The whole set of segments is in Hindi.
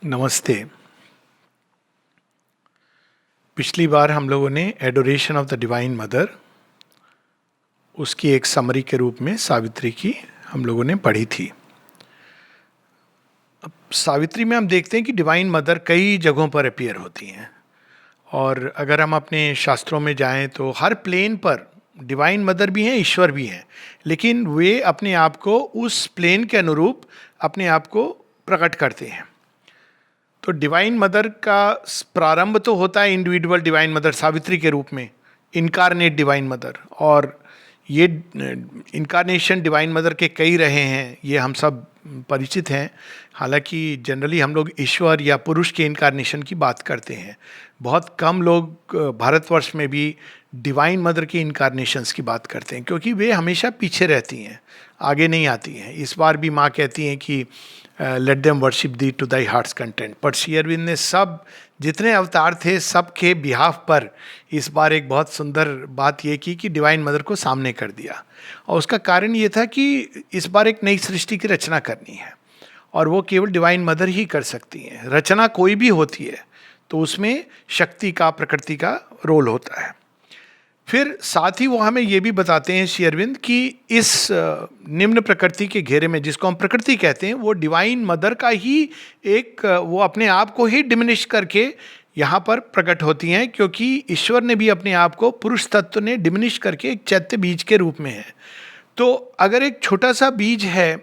नमस्ते। पिछली बार हम लोगों ने adoration of the divine mother, उसकी एक समरी के रूप में सावित्री की हम लोगों ने पढ़ी थी। अब सावित्री में हम देखते हैं कि डिवाइन मदर कई जगहों पर अपीयर होती हैं, और अगर हम अपने शास्त्रों में जाएं तो हर प्लेन पर डिवाइन मदर भी हैं, ईश्वर भी हैं, लेकिन वे अपने आप को उस प्लेन के अनुरूप अपने आप को प्रकट करते हैं। तो डिवाइन मदर का प्रारंभ तो होता है इंडिविजुअल डिवाइन मदर सावित्री के रूप में, इनकारनेट डिवाइन मदर, और ये इनकारनेशन डिवाइन मदर के कई रहे हैं, ये हम सब परिचित हैं। हालांकि जनरली हम लोग ईश्वर या पुरुष के इनकारनेशन की बात करते हैं। बहुत कम लोग भारतवर्ष में भी डिवाइन मदर के इनकारनेशंस की बात करते हैं, क्योंकि वे हमेशा पीछे रहती हैं, आगे नहीं आती हैं। इस बार भी माँ कहती हैं कि let them worship thee to thy heart's content. पर श्री अरविंद ने सब जितने अवतार थे सब के बिहाफ पर इस बार एक बहुत सुंदर बात ये की कि डिवाइन मदर को सामने कर दिया। और उसका कारण ये था कि इस बार एक नई सृष्टि की रचना करनी है, और वो केवल डिवाइन मदर ही कर सकती हैं। रचना कोई भी होती है तो उसमें शक्ति का, प्रकृति का रोल होता है। फिर साथ ही वो हमें ये भी बताते हैं श्री अरविंद कि इस निम्न प्रकृति के घेरे में, जिसको हम प्रकृति कहते हैं, वो डिवाइन मदर का ही एक वो अपने आप को ही डिमिनिश करके यहाँ पर प्रकट होती हैं, क्योंकि ईश्वर ने भी अपने आप को, पुरुष तत्व ने डिमिनिश करके एक चैत्य बीज के रूप में है। तो अगर एक छोटा सा बीज है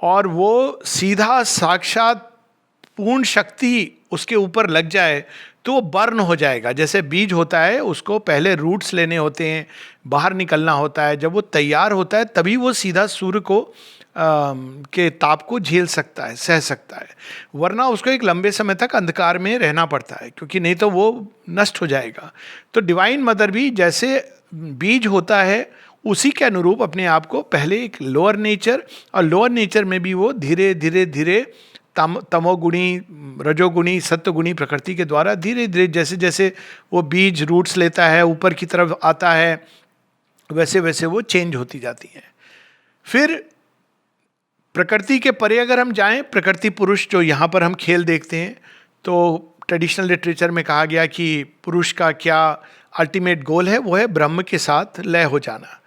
और वो सीधा साक्षात पूर्ण शक्ति उसके ऊपर लग जाए तो वो बर्न हो जाएगा। जैसे बीज होता है, उसको पहले रूट्स लेने होते हैं, बाहर निकलना होता है। जब वो तैयार होता है तभी वो सीधा सूर्य को के ताप को झेल सकता है, सह सकता है, वरना उसको एक लंबे समय तक अंधकार में रहना पड़ता है, क्योंकि नहीं तो वो नष्ट हो जाएगा। तो डिवाइन मदर भी जैसे बीज होता है उसी के अनुरूप अपने आप को पहले एक लोअर नेचर, और लोअर नेचर में भी वो धीरे धीरे धीरे तमोगुणी, रजोगुणी, सत्वगुणी प्रकृति के द्वारा धीरे धीरे जैसे जैसे वो बीज रूट्स लेता है, ऊपर की तरफ आता है, वैसे वैसे वो चेंज होती जाती है। फिर प्रकृति के परे अगर हम जाएं, प्रकृति पुरुष जो यहाँ पर हम खेल देखते हैं, तो ट्रेडिशनल लिटरेचर में कहा गया कि पुरुष का क्या अल्टीमेट गोल है, वो है ब्रह्म के साथ लय हो जाना।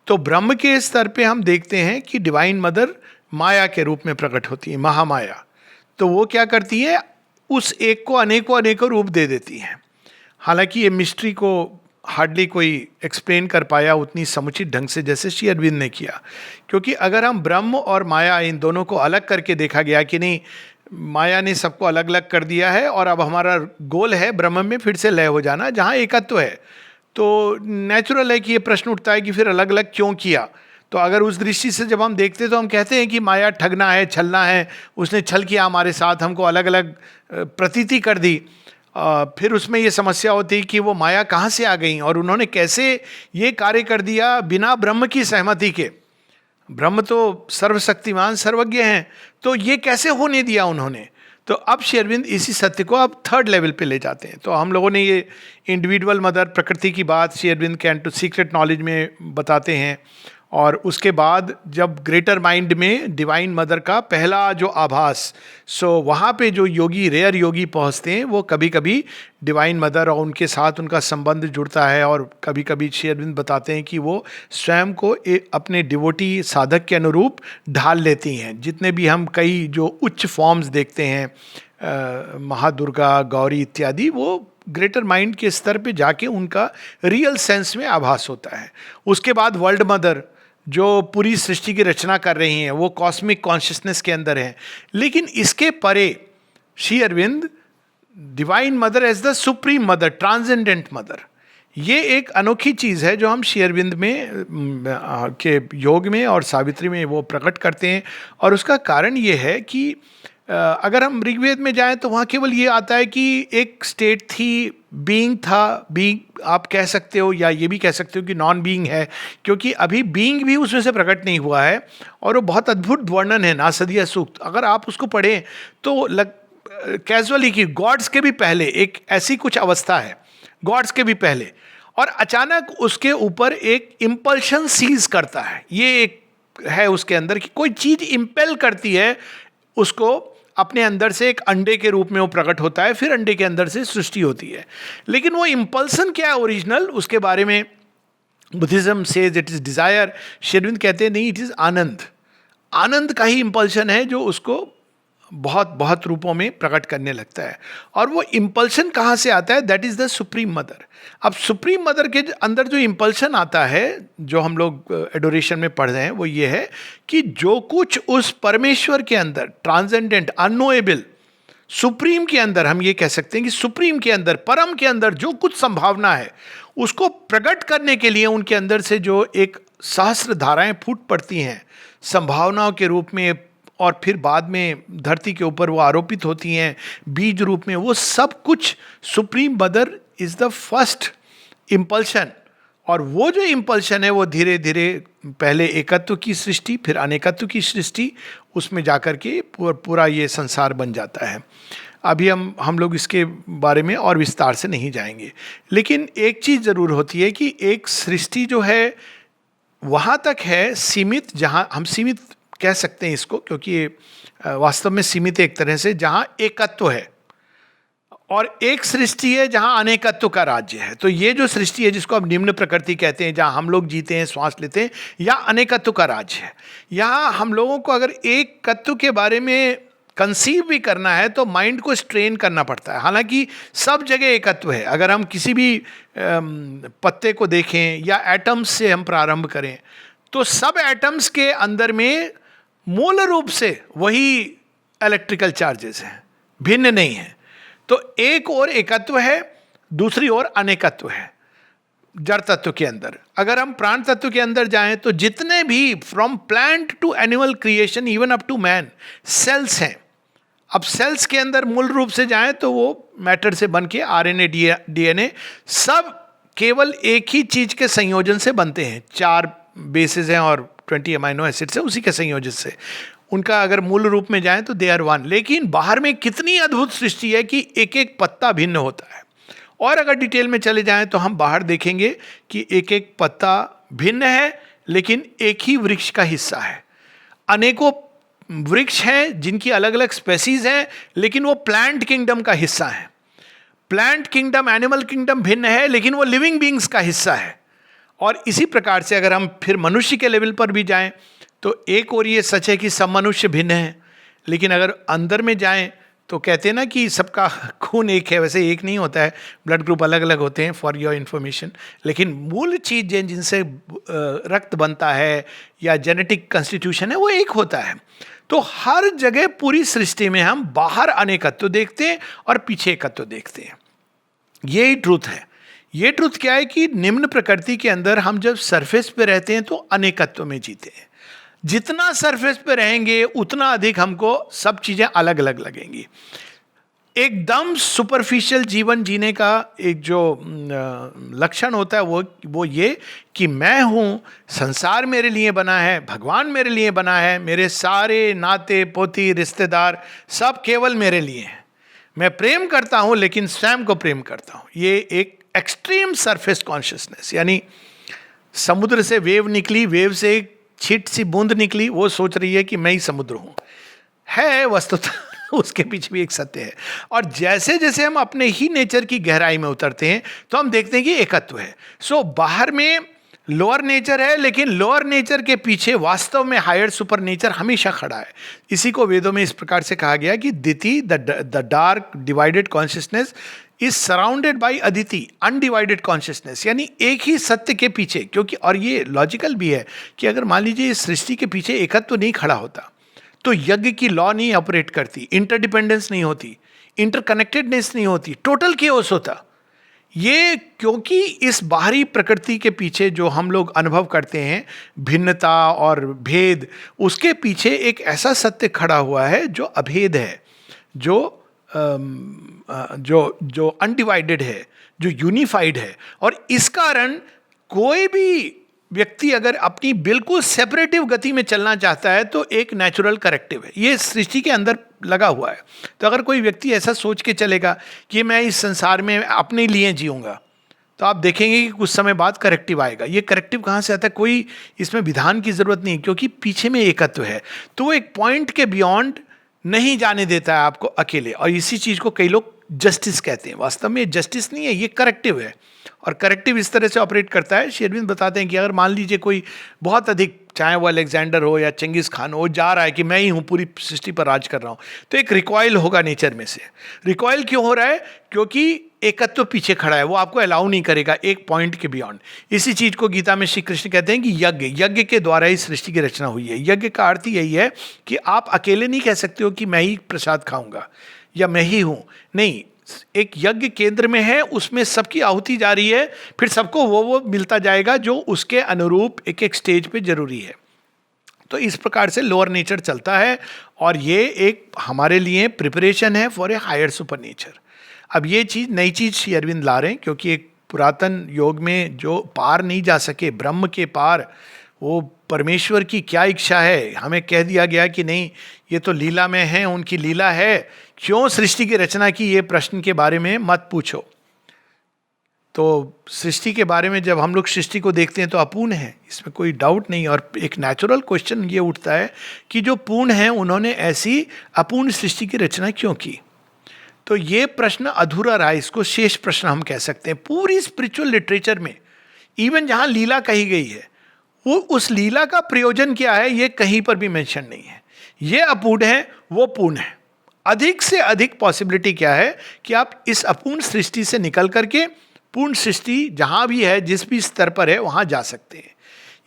तो ब्रह्म के स्तर पे हम देखते हैं कि डिवाइन मदर माया के रूप में प्रकट होती है, महामाया। तो वो क्या करती है, उस एक को अनेकों अनेकों रूप दे देती है। हालांकि ये मिस्ट्री को हार्डली कोई एक्सप्लेन कर पाया उतनी समुचित ढंग से जैसे श्री अरविंद ने किया, क्योंकि अगर हम ब्रह्म और माया इन दोनों को अलग करके देखा गया कि नहीं, माया ने सबको अलग अलग कर दिया है और अब हमारा गोल है ब्रह्म में फिर से लय हो जाना, जहाँ एकत्व है, तो नेचुरल है कि ये प्रश्न उठता है कि फिर अलग अलग क्यों किया। तो अगर उस दृष्टि से जब हम देखते तो हम कहते हैं कि माया ठगना है, छलना है, उसने छल किया हमारे साथ, हमको अलग अलग प्रतीति कर दी। फिर उसमें ये समस्या होती कि वो माया कहाँ से आ गई और उन्होंने कैसे ये कार्य कर दिया बिना ब्रह्म की सहमति के। ब्रह्म तो सर्वशक्तिमान सर्वज्ञ हैं, तो ये कैसे होने दिया उन्होंने। तो अब श्री अरविंद इसी सत्य को अब थर्ड लेवल पे ले जाते हैं। तो हम लोगों ने ये इंडिविजुअल मदर प्रकृति की बात Shri Aurobindo can to secret knowledge में बताते हैं, और उसके बाद जब ग्रेटर माइंड में डिवाइन मदर का पहला जो आभास, सो वहाँ पे जो योगी, रेयर योगी पहुँचते हैं, वो कभी कभी डिवाइन मदर और उनके साथ उनका संबंध जुड़ता है, और कभी कभी श्री अरविंद बताते हैं कि वो स्वयं को अपने डिवोटी साधक के अनुरूप ढाल लेती हैं। जितने भी हम कई जो उच्च फॉर्म्स देखते हैं, महादुर्गा, गौरी इत्यादि, वो ग्रेटर माइंड के स्तर पे जाके उनका रियल सेंस में आभास होता है। उसके बाद वर्ल्ड मदर जो पूरी सृष्टि की रचना कर रही हैं, वो कॉस्मिक कॉन्शियसनेस के अंदर हैं। लेकिन इसके परे Shri Aurobindo divine mother as the supreme mother, transcendent mother, ये एक अनोखी चीज़ है जो हम श्री अरविंद में के योग में और सावित्री में वो प्रकट करते हैं। और उसका कारण ये है कि अगर हम ऋग्वेद में जाएं तो वहाँ केवल ये आता है कि एक स्टेट थी, बीइंग था, बीइंग आप कह सकते हो, या ये भी कह सकते हो कि नॉन बीइंग है, क्योंकि अभी बीइंग भी उसमें से प्रकट नहीं हुआ है। और वो बहुत अद्भुत वर्णन है नासदीय सूक्त, अगर आप उसको पढ़ें तो कैजुअली कि गॉड्स के भी पहले एक ऐसी कुछ अवस्था है, गॉड्स के भी पहले, और अचानक उसके ऊपर एक इम्पल्शन सीज करता है। ये एक है उसके अंदर कि कोई चीज़ इम्पेल करती है उसको अपने अंदर से एक अंडे के रूप में वो प्रकट होता है, फिर अंडे के अंदर से सृष्टि होती है। लेकिन वो इम्पल्सन क्या है ओरिजिनल, उसके बारे में Buddhism says it is desire, Shri Aurobindo कहते हैं नहीं, इट इज आनंद। आनंद का ही इम्पल्शन है जो उसको बहुत बहुत रूपों में प्रकट करने लगता है। और वो इम्पल्शन कहाँ से आता है? That is the supreme mother. अब सुप्रीम मदर के अंदर जो इम्पल्शन आता है, जो हम लोग एडोरेशन में पढ़ रहे हैं, वो ये है कि जो कुछ उस परमेश्वर के अंदर ट्रांसेंडेंट, अननोएबल, सुप्रीम के अंदर, हम ये कह सकते हैं कि सुप्रीम के अंदर, परम के अंदर जो कुछ संभावना है, उसको प्रकट करने के लिए उनके अंदर से जो एक सहस्र धाराएं फूट पड़ती हैं संभावनाओं के रूप में, और फिर बाद में धरती के ऊपर वो आरोपित होती हैं बीज रूप में, वो सब कुछ supreme mother is the first impulsion. और वो जो इम्पल्शन है वो धीरे धीरे पहले एकत्व की सृष्टि, फिर अनेकत्व की सृष्टि, उसमें जाकर के पूरा ये संसार बन जाता है। अभी हम लोग इसके बारे में और विस्तार से नहीं जाएंगे, लेकिन एक चीज़ ज़रूर होती है कि एक सृष्टि जो है वहाँ तक है सीमित, जहाँ हम सीमित कह सकते हैं इसको, क्योंकि ये वास्तव में सीमित है एक तरह से, जहाँ एकत्व है, और एक सृष्टि है जहाँ अनेकत्व का राज्य है। तो ये जो सृष्टि है जिसको हम निम्न प्रकृति कहते हैं, जहाँ हम लोग जीते हैं, श्वास लेते हैं, या अनेकत्व का राज्य है। यहाँ हम लोगों को अगर एक तत्व के बारे में कंसीव भी करना है तो माइंड को स्ट्रेन करना पड़ता है। हालांकि सब जगह एकत्व है। अगर हम किसी भी पत्ते को देखें या एटम्स से हम प्रारंभ करें तो सब एटम्स के अंदर में मूल रूप से वही इलेक्ट्रिकल चार्जेस हैं, भिन्न नहीं है। तो एक और एकत्व है, दूसरी ओर अनेकत्व है जड़ तत्व के अंदर। अगर हम प्राण तत्व के अंदर जाएं तो जितने भी from plant to animal creation even up to man cells हैं। अब सेल्स के अंदर मूल रूप से जाएं तो वो मैटर से बन के आरएनए, डीएनए सब केवल एक ही चीज के संयोजन से बनते हैं। 4 बेसिस हैं और 20 अमाइनो एसिड्स हैं, उसी के संयोजन से उनका अगर मूल रूप में जाएं तो दे आर वन। लेकिन बाहर में कितनी अद्भुत सृष्टि है कि एक एक पत्ता भिन्न होता है। और अगर डिटेल में चले जाएं तो हम बाहर देखेंगे कि एक एक पत्ता भिन्न है लेकिन एक ही वृक्ष का हिस्सा है। अनेकों वृक्ष हैं जिनकी अलग अलग स्पेसीज हैं लेकिन वो प्लांट किंगडम का हिस्सा है। प्लांट किंगडम, एनिमल किंगडम भिन्न है लेकिन वो लिविंग बींग्स का हिस्सा है। और इसी प्रकार से अगर हम फिर मनुष्य के लेवल पर भी जाएं तो एक और ये सच है कि सब मनुष्य भिन्न हैं, लेकिन अगर अंदर में जाएं तो कहते हैं ना कि सबका खून एक है, वैसे एक नहीं होता है, ब्लड ग्रुप अलग अलग होते हैं, फॉर योर इन्फॉर्मेशन। लेकिन मूल चीज़ जिनसे रक्त बनता है या जेनेटिक कंस्टिट्यूशन है वो एक होता है। तो हर जगह पूरी सृष्टि में हम बाहर अनेकत्व देखते हैं और पीछे एकत्व देखते हैं। यही ट्रूथ है। ये ट्रूथ क्या है कि निम्न प्रकृति के अंदर हम जब सरफेस पे रहते हैं तो अनेकत्व में जीते हैं। जितना सरफेस पे रहेंगे उतना अधिक हमको सब चीजें अलग अलग लगेंगी। एकदम सुपरफिशियल जीवन जीने का एक जो लक्षण होता है वो ये कि मैं हूँ, संसार मेरे लिए बना है, भगवान मेरे लिए बना है, मेरे सारे नाते पोती रिश्तेदार सब केवल मेरे लिए हैं। मैं प्रेम करता हूँ लेकिन स्वयं को प्रेम करता हूँ। ये एक एक्सट्रीम सरफेस कॉन्शियसनेस, यानी समुद्र से वेव निकली, वेव से एक छिट सी बूंद निकली, वो सोच रही है कि मैं ही समुद्र हूँ। है वस्तुतः उसके पीछे भी एक सत्य है। और जैसे जैसे हम अपने ही नेचर की गहराई में उतरते हैं तो हम देखते हैं कि एकत्व है। सो बाहर में लोअर नेचर है लेकिन लोअर नेचर के पीछे वास्तव में हायर सुपर नेचर हमेशा खड़ा है। इसी को वेदों में इस प्रकार से कहा गया कि Diti, the dark divided consciousness is surrounded by Aditi, undivided consciousness. यानी एक ही सत्य के पीछे, क्योंकि और ये लॉजिकल भी है कि अगर मान लीजिए इस सृष्टि के पीछे एकत्व नहीं खड़ा होता तो यज्ञ की लॉ नहीं ऑपरेट करती, इंटरडिपेंडेंस नहीं होती, इंटरकनेक्टेडनेस नहीं होती, टोटल केओस होता। ये क्योंकि इस बाहरी प्रकृति के पीछे जो हम लोग अनुभव करते हैं भिन्नता और भेद, उसके पीछे एक ऐसा सत्य खड़ा हुआ है जो अभेद है, जो अनडिवाइडेड है, जो यूनिफाइड है। और इस कारण कोई भी व्यक्ति अगर अपनी बिल्कुल सेपरेटिव गति में चलना चाहता है तो एक नेचुरल करेक्टिव है, ये सृष्टि के अंदर लगा हुआ है। तो अगर कोई व्यक्ति ऐसा सोच के चलेगा कि मैं इस संसार में अपने लिए जीऊंगा तो आप देखेंगे कि कुछ समय बाद करेक्टिव आएगा। ये करेक्टिव कहाँ से आता है? कोई इसमें विधान की जरूरत नहीं, क्योंकि पीछे में एकत्व है। तो वो एक पॉइंट के बियॉन्ड नहीं जाने देता है आपको अकेले। और इसी चीज को कई लोग जस्टिस कहते हैं। वास्तव में जस्टिस नहीं है, ये करेक्टिव है। और करेक्टिव इस तरह से ऑपरेट करता है, श्री अरविंद बताते हैं कि अगर मान लीजिए कोई बहुत अधिक, चाहे वो अलेक्जेंडर हो या चंगिस खान हो, जा रहा है कि मैं ही हूँ पूरी सृष्टि पर राज कर रहा हूँ, तो एक रिकॉइल होगा नेचर में से। रिकॉइल क्यों हो रहा है? क्योंकि एकत्व पीछे खड़ा है, वो आपको अलाउ नहीं करेगा एक पॉइंट के बियॉन्ड। इसी चीज को गीता में श्री कृष्ण कहते हैं कि यज्ञ के द्वारा ही सृष्टि की रचना हुई है। यज्ञ का अर्थ यही है कि आप अकेले नहीं कह सकते हो कि मैं ही प्रसाद खाऊंगा या मैं ही हूं। नहीं, एक यज्ञ केंद्र में है, उसमें सबकी आहुति जा रही है, फिर सबको वो मिलता जाएगा जो उसके अनुरूप एक एक स्टेज पे जरूरी है। तो इस प्रकार से लोअर नेचर चलता है, और ये एक हमारे लिए प्रिपरेशन है for a higher super nature. अब ये चीज, नई चीज श्री अरविंद ला रहे हैं, क्योंकि एक पुरातन योग में जो पार नहीं जा सके, ब्रह्म के पार, वो परमेश्वर की क्या इच्छा है, हमें कह दिया गया कि नहीं, ये तो लीला में है, उनकी लीला है, क्यों सृष्टि की रचना की, ये प्रश्न के बारे में मत पूछो। तो सृष्टि के बारे में जब हम लोग सृष्टि को देखते हैं तो अपूर्ण है, इसमें कोई डाउट नहीं। और एक नेचुरल क्वेश्चन ये उठता है कि जो पूर्ण है उन्होंने ऐसी अपूर्ण सृष्टि की रचना क्यों की? तो ये प्रश्न अधूरा रहा, इसको शेष प्रश्न हम कह सकते हैं। पूरी स्पिरिचुअल लिटरेचर में इवन जहां लीला कही गई है, वो उस लीला का प्रयोजन क्या है, ये कहीं पर भी मेंशन नहीं है। ये अपूर्ण है, वो पूर्ण है। अधिक से अधिक पॉसिबिलिटी क्या है कि आप इस अपूर्ण सृष्टि से निकल करके पूर्ण सृष्टि जहां भी है, जिस भी स्तर पर है, वहां जा सकते हैं।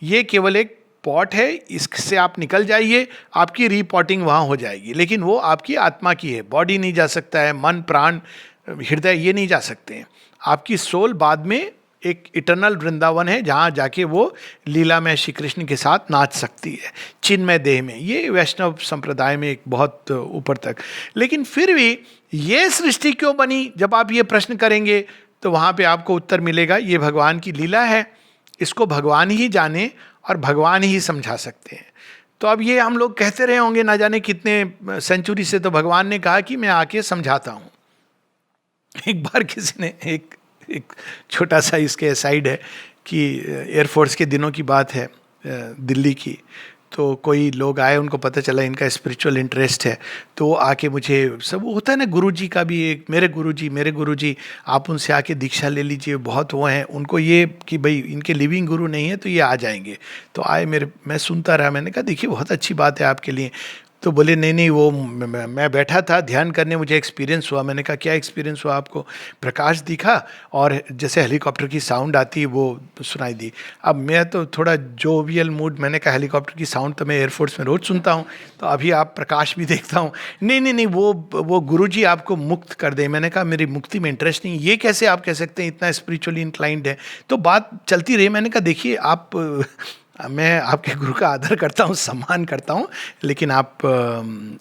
ये केवल एक पॉट है, इससे आप निकल जाइए, आपकी रीपॉटिंग वहाँ हो जाएगी। लेकिन वो आपकी आत्मा की है, बॉडी नहीं जा सकता है, मन, प्राण, हृदय ये नहीं जा सकते हैं। आपकी सोल बाद में एक इटर्नल वृंदावन है, जहाँ जाके वो लीला में श्री कृष्ण के साथ नाच सकती है, चिन्मय देह में। ये वैष्णव संप्रदाय में एक बहुत ऊपर तक। लेकिन फिर भी ये सृष्टि क्यों बनी, जब आप ये प्रश्न करेंगे तो वहाँ पे आपको उत्तर मिलेगा, ये भगवान की लीला है, इसको भगवान ही जाने और भगवान ही समझा सकते हैं। तो अब ये हम लोग कहते रहे होंगे ना जाने कितने सेंचुरी से, तो भगवान ने कहा कि मैं आके समझाता हूँ। एक बार किसी ने एक छोटा सा इसके साइड है कि एयरफोर्स के दिनों की बात है, दिल्ली की। तो कोई लोग आए, उनको पता चला इनका स्पिरिचुअल इंटरेस्ट है, तो वो आके मुझे, सब होता है ना, गुरुजी का भी एक, मेरे गुरुजी आप उनसे आके दीक्षा ले लीजिए, बहुत वो हैं, उनको ये कि भाई इनके लिविंग गुरु नहीं है तो ये आ जाएंगे। तो आए मैं सुनता रहा, मैंने कहा देखिए बहुत अच्छी बात है आपके लिए। तो बोले नहीं वो मैं बैठा था ध्यान करने, मुझे एक्सपीरियंस हुआ। मैंने कहा क्या एक्सपीरियंस हुआ आपको? प्रकाश दिखा और जैसे हेलीकॉप्टर की साउंड आती है वो सुनाई दी। अब मैं तो थोड़ा जोवियल मूड, मैंने कहा हेलीकॉप्टर की साउंड तो मैं एयरफोर्स में रोज़ सुनता हूँ, तो अभी आप प्रकाश भी देखता हूँ। नहीं वो गुरुजी आपको मुक्त कर दे। मैंने कहा मेरी मुक्ति में इंटरेस्ट नहीं, ये कैसे आप कह सकते हैं, इतना स्पिरिचुअली इंक्लाइंड है। तो बात चलती रही। मैंने कहा देखिए आप, मैं आपके गुरु का आदर करता हूँ, सम्मान करता हूँ, लेकिन आप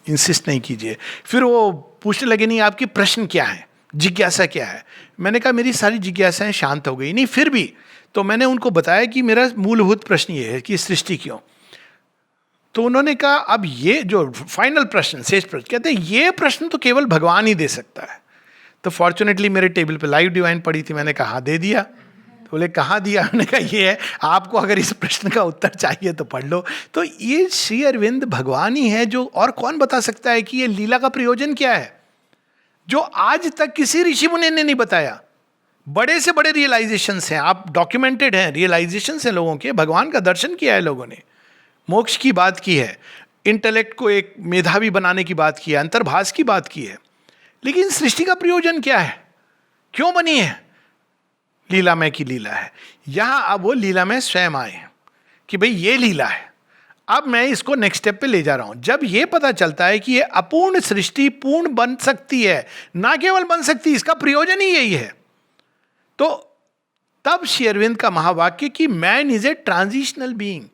इंसिस्ट नहीं कीजिए। फिर वो पूछने लगे नहीं आपकी प्रश्न क्या है, जिज्ञासा क्या है? मैंने कहा मेरी सारी जिज्ञासाएं शांत हो गई। नहीं फिर भी तो मैंने उनको बताया कि मेरा मूलभूत प्रश्न ये है कि सृष्टि क्यों। तो उन्होंने कहा अब ये जो फाइनल प्रश्न, शेष प्रश्न, कहते हैं ये प्रश्न तो केवल भगवान ही दे सकता है। तो फॉर्चुनेटली मेरे टेबल पे लाइव डिवाइन पड़ी थी, मैंने कहा दे दिया। बोले कहाँ दिया? मैंने कहा ये है, आपको अगर इस प्रश्न का उत्तर चाहिए तो पढ़ लो। तो ये श्री अरविंद भगवान ही है जो, और कौन बता सकता है कि ये लीला का प्रयोजन क्या है, जो आज तक किसी ऋषि मुनि ने नहीं बताया। बड़े से बड़े रियलाइजेशंस हैं, आप डॉक्यूमेंटेड हैं, रियलाइजेशंस हैं लोगों के, भगवान का दर्शन किया है लोगों ने, मोक्ष की बात की है, इंटेलेक्ट को एक मेधावी बनाने की बात की है, अंतर्भास की बात की है। लेकिन सृष्टि का प्रयोजन क्या है, क्यों बनी है? लीलामय की लीला है। यहां अब वो लीलामय स्वयं आए कि भाई ये लीला है, अब मैं इसको नेक्स्ट स्टेप पे ले जा रहा हूं। जब ये पता चलता है कि ये अपूर्ण सृष्टि पूर्ण बन सकती है, ना केवल बन सकती, इसका प्रयोजन ही यही है, तो तब श्री अरविंद का महावाक्य कि man is a transitional being.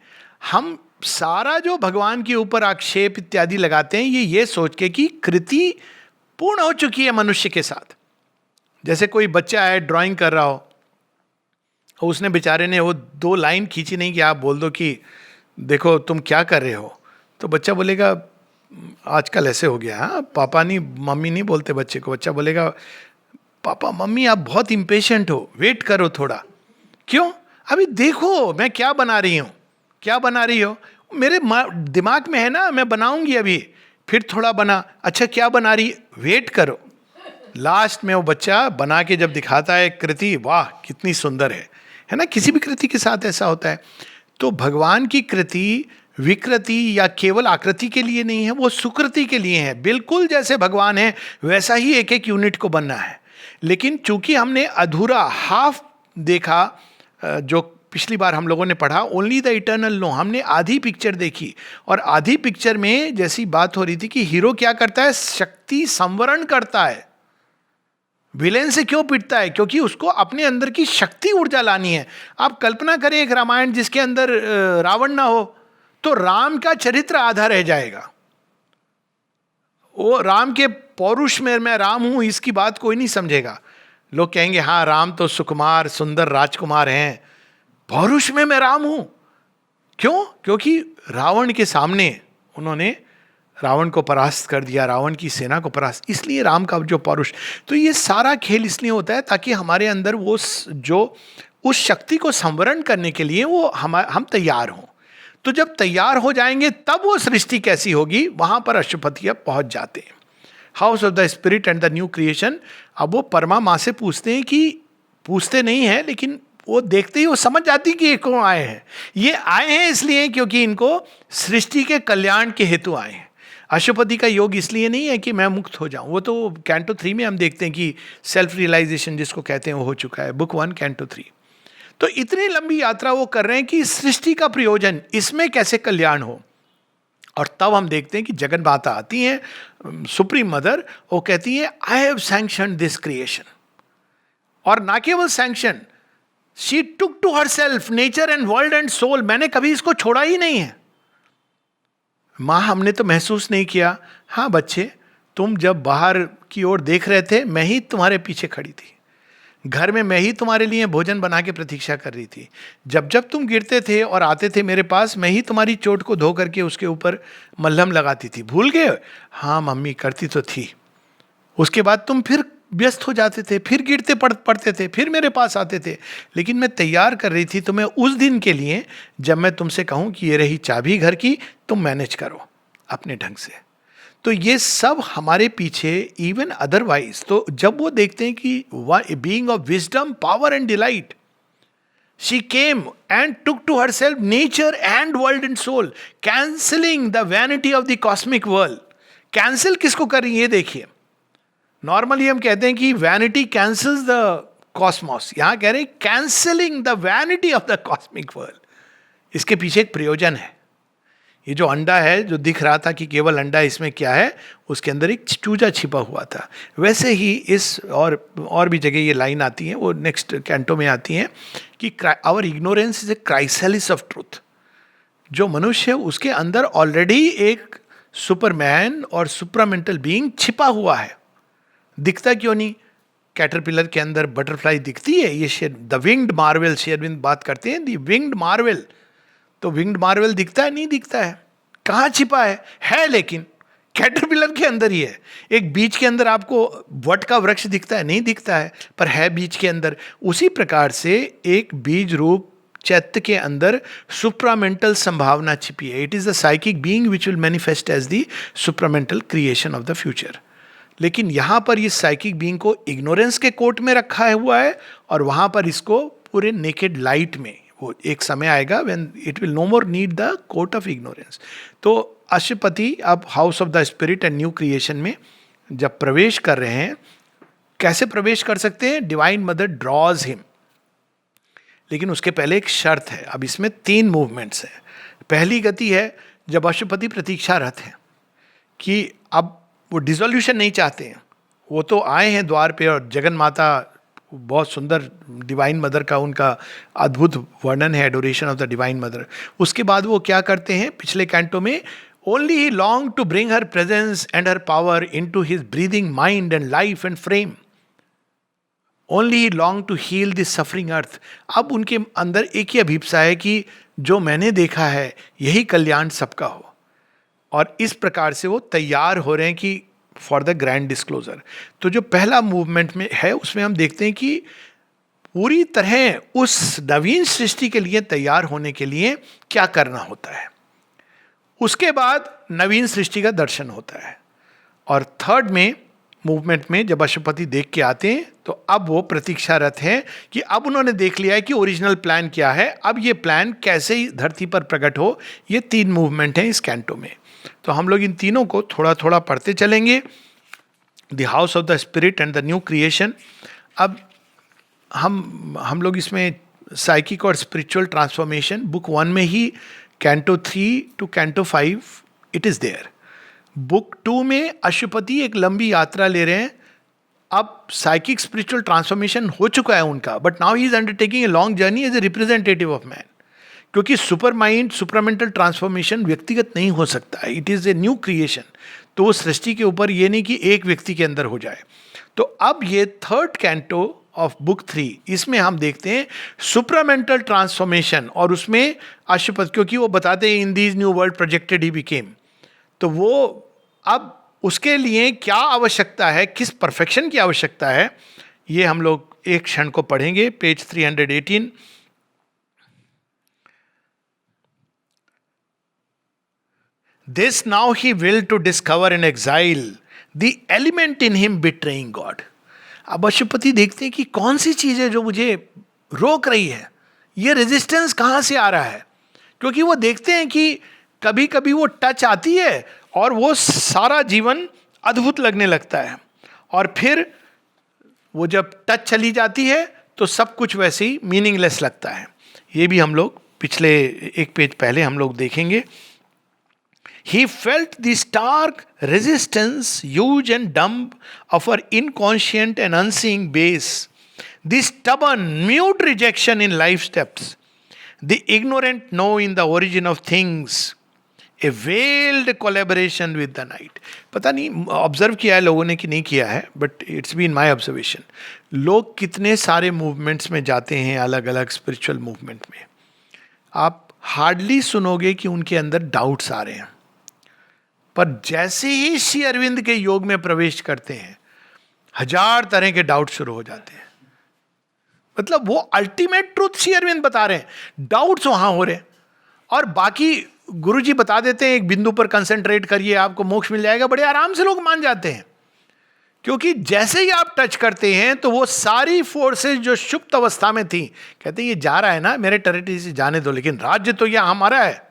हम सारा जो भगवान के ऊपर आक्षेप इत्यादि लगाते हैं, ये सोच के कि कृति पूर्ण हो चुकी है मनुष्य के साथ। जैसे कोई बच्चा है ड्राइंग कर रहा हो, उसने बेचारे ने वो 2 लाइन खींची नहीं कि आप बोल दो कि देखो तुम क्या कर रहे हो, तो बच्चा बोलेगा, आजकल ऐसे हो गया, हाँ पापा नहीं मम्मी नहीं बोलते बच्चे को, बच्चा बोलेगा पापा मम्मी आप बहुत इम्पेशेंट हो, वेट करो थोड़ा। क्यों? अभी देखो मैं क्या बना रही हूँ। क्या बना रही हो? मेरे दिमाग में है ना, मैं बनाऊंगी अभी, फिर थोड़ा बना, अच्छा क्या बना रही, वेट करो, लास्ट में वो बच्चा बना के जब दिखाता है कृति, वाह कितनी सुंदर है ना। किसी भी कृति के साथ ऐसा होता है। तो भगवान की कृति विकृति या केवल आकृति के लिए नहीं है, वो सुकृति के लिए है। बिल्कुल जैसे भगवान है वैसा ही एक एक यूनिट को बनना है। लेकिन चूंकि हमने अधूरा हाफ देखा, जो पिछली बार हम लोगों ने पढ़ा ओनली द इटर्नल नो, हमने आधी पिक्चर देखी। और आधी पिक्चर में जैसी बात हो रही थी कि हीरो क्या करता है, शक्ति संवरण करता है। विलेन से क्यों पिटता है, क्योंकि उसको अपने अंदर की शक्ति ऊर्जा लानी है। आप कल्पना करें एक रामायण जिसके अंदर रावण ना हो, तो राम का चरित्र आधा रह जाएगा। वो राम के पौरुष में मैं राम हूं इसकी बात कोई नहीं समझेगा। लोग कहेंगे हाँ राम तो सुकुमार सुंदर राजकुमार हैं, पौरुष में मैं राम हूं। क्यों? क्योंकि रावण के सामने उन्होंने रावण को परास्त कर दिया, रावण की सेना को परास्त, इसलिए राम का जो पौरुष। तो ये सारा खेल इसलिए होता है ताकि हमारे अंदर वो जो उस शक्ति को संवरण करने के लिए वो हम तैयार हों। तो जब तैयार हो जाएंगे तब वो सृष्टि कैसी होगी, वहां पर अशुपति अब पहुंच जाते हैं। House of the spirit and the new creation. अब वो परमा माँ से पूछते हैं कि, पूछते नहीं है लेकिन वो देखते ही वो समझ जाती कि ये कौन आए हैं। ये आए हैं इसलिए क्योंकि इनको सृष्टि के कल्याण के हेतु आए हैं। अशुपति का योग इसलिए नहीं है कि मैं मुक्त हो जाऊं, वो तो कैंटो 3 में हम देखते हैं कि सेल्फ रियलाइजेशन जिसको कहते हैं वो हो चुका है, बुक 1 कैंटो 3। तो इतनी लंबी यात्रा वो कर रहे हैं कि सृष्टि का प्रयोजन, इसमें कैसे कल्याण हो। और तब हम देखते हैं कि जगन माता आती हैं, सुप्रीम मदर, वो कहती है I have sanction this creation. और ना केवल sanction, she took to herself nature and world and soul, मैंने कभी इसको छोड़ा ही नहीं है। माँ हमने तो महसूस नहीं किया, हाँ बच्चे तुम जब बाहर की ओर देख रहे थे मैं ही तुम्हारे पीछे खड़ी थी, घर में मैं ही तुम्हारे लिए भोजन बना के प्रतीक्षा कर रही थी, जब जब तुम गिरते थे और आते थे मेरे पास मैं ही तुम्हारी चोट को धो करके उसके ऊपर मलहम लगाती थी, भूल गए? हाँ मम्मी करती तो थी। उसके बाद तुम फिर व्यस्त हो जाते थे, फिर गिरते पड़ते थे, फिर मेरे पास आते थे, लेकिन मैं तैयार कर रही थी तुम्हें उस दिन के लिए जब मैं तुमसे कहूँ कि ये रही चाबी घर की, तुम मैनेज करो अपने ढंग से। तो ये सब हमारे पीछे, इवन अदरवाइज, तो जब वो देखते हैं कि being of wisdom power and delight, she came and took to herself nature and world and soul, cancelling the vanity of the cosmic world. Cancel किसको कर रही है ये देखिए। नॉर्मली हम कहते हैं कि वैनिटी कैंसल्स द कॉस्मोस, यहां कह रहे हैं cancelling the vanity of the cosmic world. इसके पीछे एक प्रयोजन है। ये जो अंडा है जो दिख रहा था कि केवल अंडा, इसमें क्या है, उसके अंदर एक चूजा छिपा हुआ था। वैसे ही इस और भी जगह ये लाइन आती है, वो नेक्स्ट कैंटो में आती हैं कि our ignorance is a chrysalis of truth. जो मनुष्य है उसके अंदर ऑलरेडी एक सुपरमैन और सुप्रामेंटल बीइंग छिपा हुआ है। दिखता क्यों नहीं? कैटरपिलर के अंदर बटरफ्लाई दिखती है, ये द विंग्ड मार्वेल, शेरविंद बात करते हैं द विंग्ड मार्वेल। तो विंग्ड मार्वेल दिखता है? नहीं दिखता है। कहाँ छिपा है लेकिन कैटरपिलर के अंदर ही है। एक बीज के अंदर आपको वट का वृक्ष दिखता है? नहीं दिखता है, पर है बीज के अंदर। उसी प्रकार से एक बीज रूप चैत्य के अंदर सुप्रामेंटल संभावना छिपी है। It is the psychic being which will manifest as the supramental creation of the future. लेकिन यहाँ पर इस साइकिक बीइंग को इग्नोरेंस के कोर्ट में रखा हुआ है, और वहाँ पर इसको पूरे नेकेड लाइट में, वो एक समय आएगा when it will no more need the court of ignorance. तो अशुपति अब house of the spirit and new creation में जब प्रवेश कर रहे हैं, कैसे प्रवेश कर सकते हैं? Divine mother draws him. लेकिन उसके पहले एक शर्त है। अब इसमें 3 मूवमेंट्स हैं। पहली गति है जब अशुपति प्रतीक्षारत हैं कि अब वो डिसोल्यूशन नहीं चाहते हैं। वो तो आए हैं द्वार पे, और जगन माता, बहुत सुंदर डिवाइन मदर का उनका अद्भुत वर्णन है, adoration of the divine mother. उसके बाद वो क्या करते हैं पिछले कैंटो में? Only he long to bring her presence and her power into his breathing mind and life and frame. Only he long to heal this suffering earth. अब उनके अंदर एक ही अभिप्सा है कि जो मैंने देखा है यही कल्याण सबका हो। और इस प्रकार से वो तैयार हो रहे हैं कि फॉर द ग्रैंड डिस्क्लोजर। तो जो पहला मूवमेंट में है उसमें हम देखते हैं कि पूरी तरह उस नवीन सृष्टि के लिए तैयार होने के लिए क्या करना होता है। उसके बाद नवीन सृष्टि का दर्शन होता है। और थर्ड में मूवमेंट में जब अशुपति देख के आते हैं तो अब वो प्रतीक्षारत हैं कि अब उन्होंने देख लिया है कि ओरिजिनल प्लान क्या है, अब ये प्लान कैसे ही धरती पर प्रकट हो। ये 3 मूवमेंट हैं इस कैंटो में। तो हम लोग इन तीनों को थोड़ा थोड़ा पढ़ते चलेंगे। The house of the spirit and the new creation. अब हम लोग इसमें साइकिक और स्पिरिचुअल ट्रांसफॉर्मेशन बुक 1 में ही canto 3 to canto 5 it is there. Book 2 में अशुपति एक लंबी यात्रा ले रहे हैं। अब साइकिक स्पिरिचुअल ट्रांसफॉर्मेशन हो चुका है उनका, but now he is undertaking a long journey as a representative of man. क्योंकि सुपर माइंड सुपरामेंटल ट्रांसफॉर्मेशन व्यक्तिगत नहीं हो सकता है, it is a new creation. तो वो सृष्टि के ऊपर ये नहीं कि एक व्यक्ति के अंदर हो जाए। तो अब ये थर्ड कैंटो ऑफ बुक 3, इसमें हम देखते हैं सुपरामेंटल ट्रांसफॉर्मेशन। और उसमें अशुपति, क्योंकि वो बताते हैं in these new world projected he became, तो वो अब उसके लिए क्या आवश्यकता है, किस परफेक्शन की आवश्यकता है, ये हम लोग एक क्षण को पढ़ेंगे। Page 318। This now he will to discover in exile the element in him betraying God. अब अशुपति देखते हैं कि कौन सी चीज है जो मुझे रोक रही है, ये रेजिस्टेंस कहाँ से आ रहा है। क्योंकि वो देखते हैं कि कभी कभी वो टच आती है और वो सारा जीवन अद्भुत लगने लगता है, और फिर वो जब टच चली जाती है तो सब कुछ वैसे ही मीनिंगलेस लगता है। ये भी हम लोग पिछले एक पेज पहले हम लोग देखेंगे। He felt the stark resistance, huge and dumb, of her inconscient and unseeing base, the stubborn, mute rejection in life steps, the ignorant know in the origin of things, a veiled collaboration with the night. पता नहीं ऑब्जर्व किया है लोगों ने कि नहीं किया है, but it's been my observation. लोग कितने सारे मूवमेंट्स में जाते हैं, अलग अलग स्पिरिचुअल मूवमेंट में, आप हार्डली सुनोगे कि उनके अंदर डाउट्स आ रहे हैं। पर जैसे ही श्री अरविंद के योग में प्रवेश करते हैं, 1000 तरह के डाउट शुरू हो जाते हैं। मतलब वो अल्टीमेट ट्रूथ श्री अरविंद बता रहे हैं, डाउट्स वहां हो रहे हैं, और बाकी गुरुजी बता देते हैं एक बिंदु पर कंसंट्रेट करिए आपको मोक्ष मिल जाएगा, बड़े आराम से लोग मान जाते हैं। क्योंकि जैसे ही आप टच करते हैं तो वो सारी फोर्सेस जो सुप्त अवस्था में थी, कहते हैं ये जा रहा है ना, मेरे टेरिटरी से जाने दो, लेकिन राज्य तो यह हमारा है।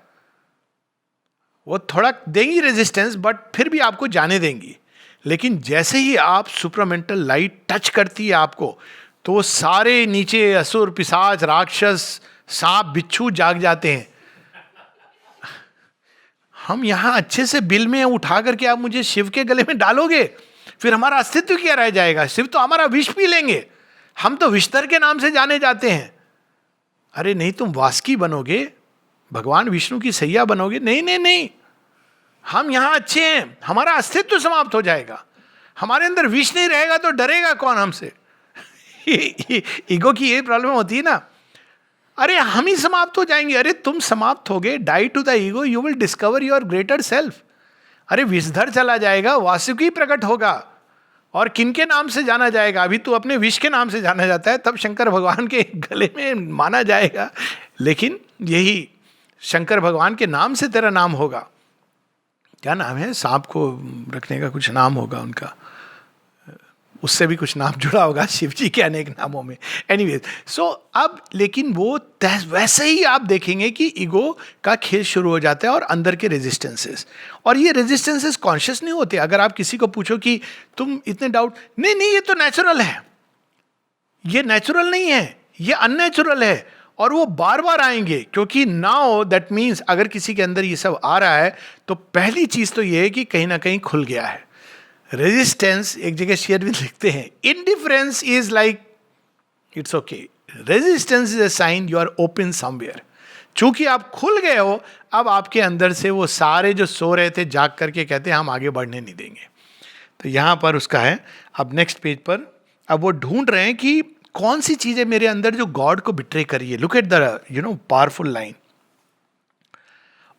वो थोड़ा देंगी रेजिस्टेंस, बट फिर भी आपको जाने देंगी। लेकिन जैसे ही आप सुपरामेंटल लाइट टच करती है आपको, तो वो सारे नीचे असुर, पिशाच, राक्षस, सांप, बिच्छू जाग जाते हैं। हम यहां अच्छे से बिल में उठा करके आप मुझे शिव के गले में डालोगे, फिर हमारा अस्तित्व क्या रह जाएगा? शिव तो हमारा विष पी लेंगे, हम तो विष्टर के नाम से जाने जाते हैं। अरे नहीं, तुम वासुकी बनोगे, भगवान विष्णु की सैया बनोगे? नहीं नहीं नहीं, हम यहां अच्छे हैं, हमारा अस्तित्व समाप्त हो जाएगा। हमारे अंदर विष नहीं रहेगा तो डरेगा कौन हमसे? ईगो की ये प्रॉब्लम होती है ना, अरे हम ही समाप्त हो जाएंगे। अरे तुम समाप्त हो गए, die to the ego, you will discover your greater self. अरे विषधर चला जाएगा, वासुकी प्रकट होगा, और किनके नाम से जाना जाएगा? अभी तो अपने विष के नाम से जाना जाता है, तब शंकर भगवान के गले में माना जाएगा। लेकिन यही शंकर भगवान के नाम से तेरा नाम होगा। क्या नाम है? सांप को रखने का कुछ नाम होगा उनका, उससे भी कुछ नाम जुड़ा होगा शिव जी के अनेक नामों में। एनीवेज, सो अब लेकिन वो वैसे ही आप देखेंगे कि ईगो का खेल शुरू हो जाता है और अंदर के रेजिस्टेंसेस, और ये रेजिस्टेंसेस कॉन्शियस नहीं होते। अगर आप किसी को पूछो कि तुम इतने डाउट, नहीं नहीं ये तो नेचुरल है, ये नेचुरल नहीं है, ये अननेचुरल है, और वो बार बार आएंगे। क्योंकि नाउ दैट मीन्स अगर किसी के अंदर ये सब आ रहा है तो पहली चीज तो ये है कि कहीं ना कहीं खुल गया है। रेजिस्टेंस, एक जगह शेयर भी लिखते हैं, indifference is like it's okay, resistance is a sign you are open somewhere. चूंकि आप खुल गए हो, अब आपके अंदर से वो सारे जो सो रहे थे जाग करके कहते हैं हम आगे बढ़ने नहीं देंगे। तो यहां पर उसका है। अब नेक्स्ट पेज पर अब वो ढूंढ रहे हैं कि कौन सी चीज है मेरे अंदर जो गॉड को बिट्रे करी है। Look at the powerful line,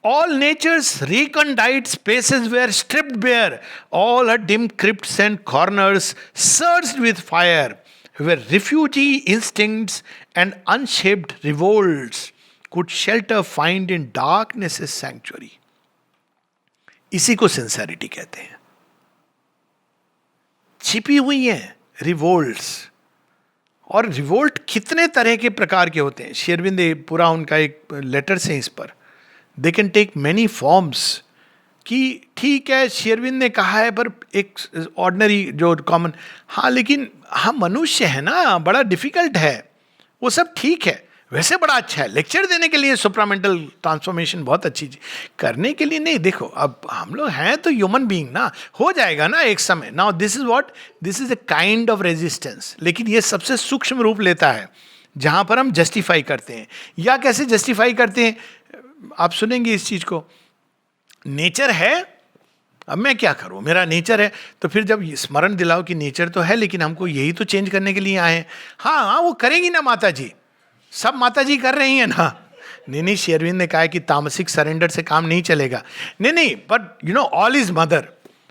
all nature's recondite spaces were stripped bare, all her dim crypts and corners surged with fire, where refugee instincts and unshaped revolts could shelter find in darkness's sanctuary. इसी को सिंसेरिटी कहते हैं। छिपी हुई हैं रिवोल्ट्स, और रिवोल्ट कितने तरह के प्रकार के होते हैं। शेरविंद पूरा उनका एक लेटर से इस पर, they can take many forms. कि ठीक है शेरविंद ने कहा है, पर एक ऑर्डिनरी जो कॉमन, हाँ लेकिन हम मनुष्य है ना, बड़ा डिफिकल्ट है, वो सब ठीक है। वैसे बड़ा अच्छा है लेक्चर देने के लिए, सुप्रामेंटल ट्रांसफॉर्मेशन बहुत अच्छी चीज, करने के लिए नहीं। देखो अब हम लोग हैं तो ह्यूमन बीइंग ना, हो जाएगा ना एक समय। Now this is what, this is a kind of resistance. लेकिन ये सबसे सूक्ष्म रूप लेता है जहां पर हम जस्टिफाई करते हैं। या कैसे जस्टिफाई करते हैं, आप सुनेंगे इस चीज को। नेचर है, अब मैं क्या करूं, मेरा नेचर है। तो फिर जब स्मरण दिलाओ कि नेचर तो है, लेकिन हमको यही तो चेंज करने के लिए आए हैं। हाँ हाँ वो करेंगी ना माता जी, सब माता जी कर रही हैं ना। नहीं नहीं, शेरविंद ने कहा कि तामसिक सरेंडर से काम नहीं चलेगा। नहीं नहीं, but you know all is mother.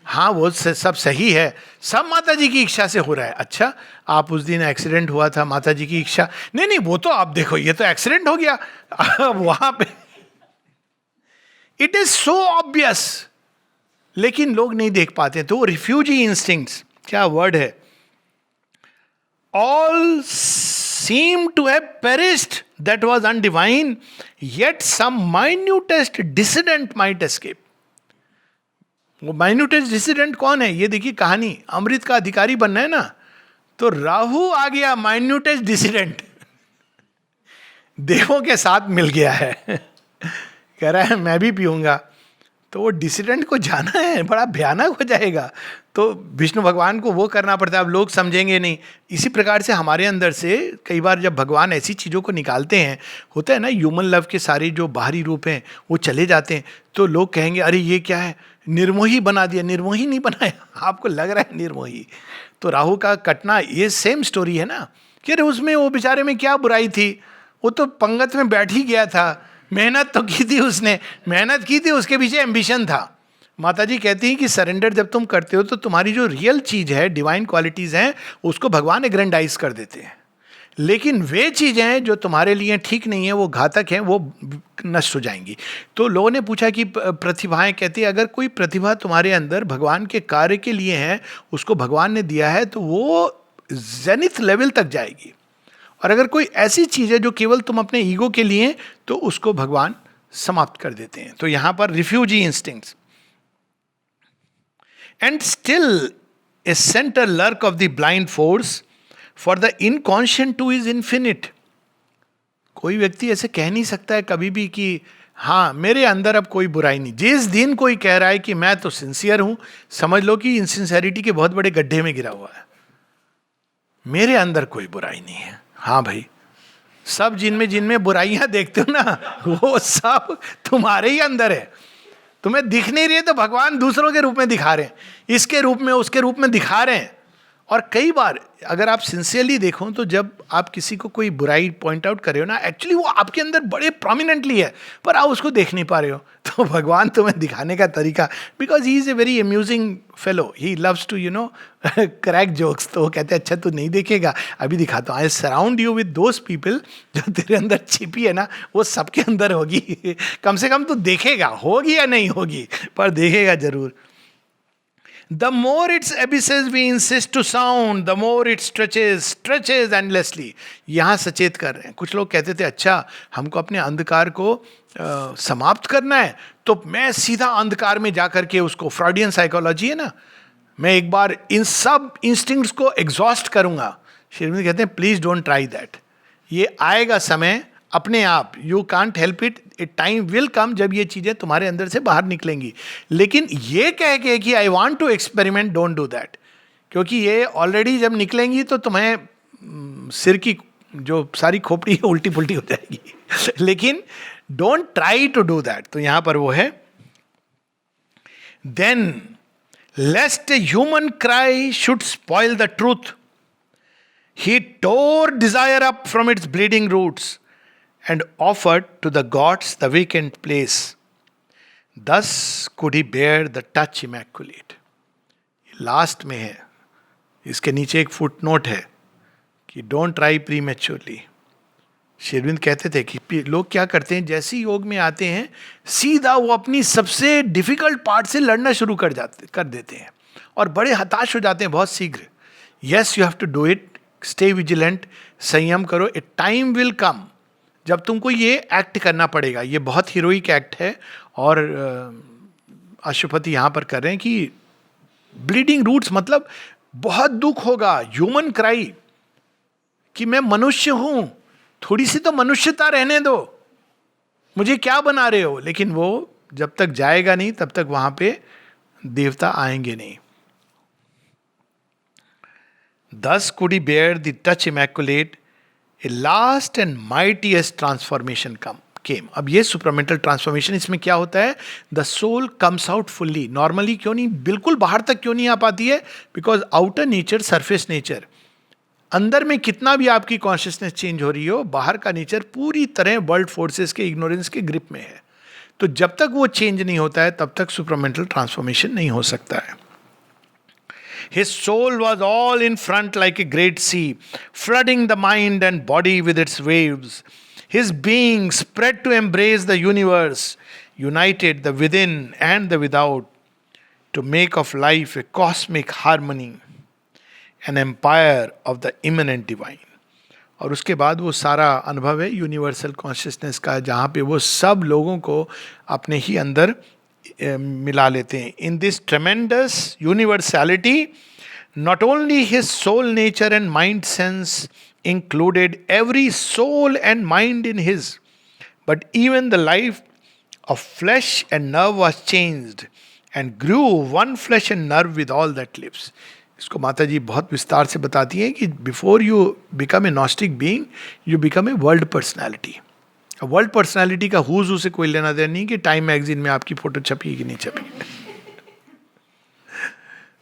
हाँ वो सब सही है, सब माता जी की इच्छा से हो रहा है। अच्छा आप उस दिन एक्सीडेंट हुआ था, माता जी की इच्छा, नहीं नहीं वो तो आप देखो, ये तो एक्सीडेंट हो गया वहां पे। इट इज सो ऑब्वियस, लेकिन लोग नहीं देख पाते। तो रिफ्यूजी इंस्टिंक्ट्स, क्या वर्ड है, all seem to have perished that was undivine, yet some minutest dissident might escape. वो minutest dissident कौन है, ये देखिए कहानी, अमृत का अधिकारी बनना है ना, तो राहु आ गया minutest dissident, देवों के साथ मिल गया है कह रहा है मैं भी पीऊंगा। तो वो डिसिडेंट को जाना है, बड़ा भयानक हो जाएगा। तो विष्णु भगवान को वो करना पड़ता है, अब लोग समझेंगे नहीं। इसी प्रकार से हमारे अंदर से कई बार जब भगवान ऐसी चीज़ों को निकालते हैं, होता है ना, ह्यूमन लव के सारे जो बाहरी रूप हैं वो चले जाते हैं, तो लोग कहेंगे अरे ये क्या है, निर्मोही बना दिया। निर्मोही नहीं बनाया, आपको लग रहा है निर्मोही। तो राहु का कटना ये सेम स्टोरी है ना, कि अरे उसमें वो बेचारे में क्या बुराई थी, वो तो पंगत में बैठ ही गया था, मेहनत तो की थी उसने, मेहनत की थी, उसके पीछे एम्बिशन था। माता जी कहती हैं कि सरेंडर जब तुम करते हो तो तुम्हारी जो रियल चीज है, डिवाइन क्वालिटीज हैं, उसको भगवान एग्रेंडाइज कर देते हैं। लेकिन वे चीजें जो तुम्हारे लिए ठीक नहीं है, वो घातक हैं, वो नष्ट हो जाएंगी। तो लोगों ने पूछा कि प्रतिभाएं, कहती है अगर कोई प्रतिभा तुम्हारे अंदर भगवान के कार्य के लिए है, उसको भगवान ने दिया है, तो वो जेनिथ लेवल तक जाएगी। और अगर कोई ऐसी चीज है जो केवल तुम अपने ईगो के लिए, तो उसको भगवान समाप्त कर देते हैं। तो यहां पर refugee instincts, and still a centre lurk of the blind force, for the inconscient two is infinite. कोई व्यक्ति ऐसे कह नहीं सकता है कभी भी कि हाँ मेरे अंदर अब कोई बुराई नहीं। जिस दिन कोई कह रहा है कि मैं तो सिंसियर हूं, समझ लो कि इनसिंसियरिटी के बहुत बड़े गड्ढे में गिरा हुआ है। मेरे अंदर कोई बुराई नहीं है, हाँ भाई, सब जिनमें जिनमें बुराइयां देखते हो ना, वो सब तुम्हारे ही अंदर है। तुम्हें दिख नहीं रही है तो भगवान दूसरों के रूप में दिखा रहे हैं, इसके रूप में उसके रूप में दिखा रहे हैं। और कई बार अगर आप सिंसियरली देखो, तो जब आप किसी को कोई बुराई पॉइंट आउट कर रहे हो ना, एक्चुअली वो आपके अंदर बड़े प्रोमिनेंटली है, पर आप उसको देख नहीं पा रहे हो। तो भगवान तुम्हें दिखाने का तरीका, because he is a very amusing fellow, he loves to crack jokes. तो वो कहते हैं अच्छा तू नहीं देखेगा, अभी दिखाता हूँ। I surround you with those people जो तेरे अंदर छिपी है ना, वो सबके अंदर होगी। कम से कम तू देखेगा, होगी या नहीं होगी, पर देखेगा जरूर। The more its abysses we insist to sound, the more it stretches endlessly. यहाँ सचेत कर रहे हैं। कुछ लोग कहते थे अच्छा हमको अपने अंधकार को समाप्त करना है, तो मैं सीधा अंधकार में जाकर के उसको, फ्रॉडियन साइकोलॉजी है ना, मैं एक बार इन सब इंस्टिंक्ट्स को एग्जॉस्ट करूंगा। शेरविंद कहते हैं प्लीज डोंट ट्राई दैट। ये आएगा समय अपने आप, you can't help it, A time will come जब ये चीजें तुम्हारे अंदर से बाहर निकलेंगी। लेकिन ये कह के कि I want to experiment, don't do that, क्योंकि ये ऑलरेडी जब निकलेंगी तो तुम्हें सिर की जो सारी खोपड़ी है उल्टी पुल्टी हो जाएगी। लेकिन don't try to do that. तो यहां पर वो है, then lest a human cry should spoil the truth, he tore desire up from its bleeding roots and offered to the gods the vacant place. Thus could he bear the touch immaculate. Last में है, इसके नीचे एक फुट नोट है कि डोंट ट्राई प्रीमेच्योरली, शेरविंद कहते थे कि लोग क्या करते हैं, जैसे ही योग में आते हैं सीधा वो अपनी सबसे डिफिकल्ट पार्ट से लड़ना शुरू कर देते हैं और बड़े हताश हो जाते हैं बहुत शीघ्र. Yes, you have to do it, stay vigilant, संयम करो, ए टाइम विल कम जब तुमको ये एक्ट करना पड़ेगा. ये बहुत हीरोइक एक्ट है और अशुपति यहाँ पर कर रहे हैं कि ब्लीडिंग रूट्स मतलब बहुत दुख होगा, ह्यूमन क्राई कि मैं मनुष्य हूं, थोड़ी सी तो मनुष्यता रहने दो, मुझे क्या बना रहे हो. लेकिन वो जब तक जाएगा नहीं तब तक वहां पे देवता आएंगे नहीं. Thus could he bear the touch immaculate, a last and mightiest transformation came. अब ये सुपरमेंटल ट्रांसफॉर्मेशन, इसमें क्या होता है, the soul comes out fully. Normally क्यों नहीं, बिल्कुल बाहर तक क्यों नहीं आ पाती है, because outer nature, surface nature, अंदर में कितना भी आपकी कॉन्शियसनेस चेंज हो रही हो, बाहर का नेचर पूरी तरह वर्ल्ड फोर्सेस के इग्नोरेंस के ग्रिप में है. तो जब तक वो चेंज नहीं होता है तब तक सुपरमेंटल ट्रांसफॉर्मेशन नहीं हो सकता है. His soul was all in front like a great sea, flooding the mind and body with its waves. His being spread to embrace the universe, united the within and the without, to make of life a cosmic harmony, an empire of the immanent divine. और उसके बाद वो सारा अनुभव है यूनिवर्सल कॉन्शियसनेस का, जहाँ पे वो सब लोगों को अपने ही अंदर मिला लेते हैं. In this ट्रेमेंडस universality not only his soul nature and mind sense included every soul and mind in his, but even the life of flesh and nerve was changed and grew one flesh and nerve with all that lives. इसको माता जी बहुत विस्तार से बताती हैं कि before you become a gnostic being you become a world personality. World personality का हुजू से कोई लेना देना नहीं कि टाइम मैगजीन में आपकी फोटो छपी कि नहीं छपी.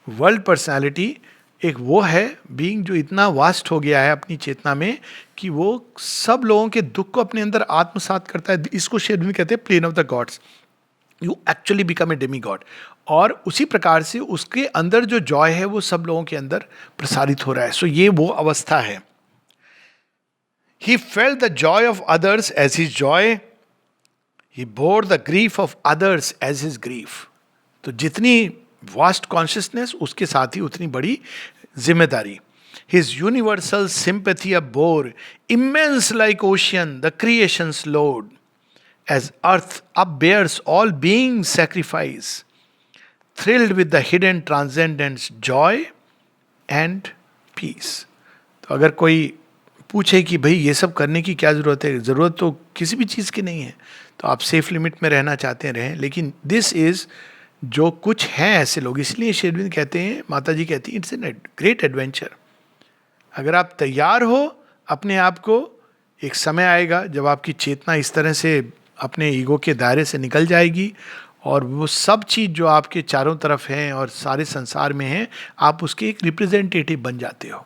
वर्ल्ड पर्सनैलिटी एक वो है बीइंग जो इतना वास्ट हो गया है अपनी चेतना में कि वो सब लोगों के दुख को अपने अंदर आत्मसात करता है. इसको शेरविंद कहते हैं plane of the gods. You actually become a demigod. और उसी प्रकार से उसके अंदर जो जॉय है वो सब लोगों के अंदर प्रसारित हो रहा है. सो ये वो अवस्था है. He felt the joy of others as his joy. He bore the grief of others as his grief. तो जितनी वास्ट कॉन्शियसनेस उसके साथ ही उतनी बड़ी जिम्मेदारी. His universal sympathy bore immense like ocean the creation's load, as earth upbears all beings' sacrifice, thrilled with the hidden transcendence joy and peace. तो अगर कोई पूछे कि भाई ये सब करने की क्या ज़रूरत है, ज़रूरत तो किसी भी चीज़ की नहीं है, तो आप सेफ लिमिट में रहना चाहते हैं रहें. लेकिन दिस इज़ जो कुछ हैं ऐसे लोग, इसलिए शेरविंद कहते हैं, माता जी कहती हैं, इट्स एन ग्रेट एडवेंचर. अगर आप तैयार हो अपने आप को, एक समय आएगा जब आपकी चेतना इस तरह से अपने ईगो के दायरे से निकल जाएगी और वो सब चीज़ जो आपके चारों तरफ हैं और सारे संसार में हैं, आप उसके एक रिप्रेजेंटेटिव बन जाते हो.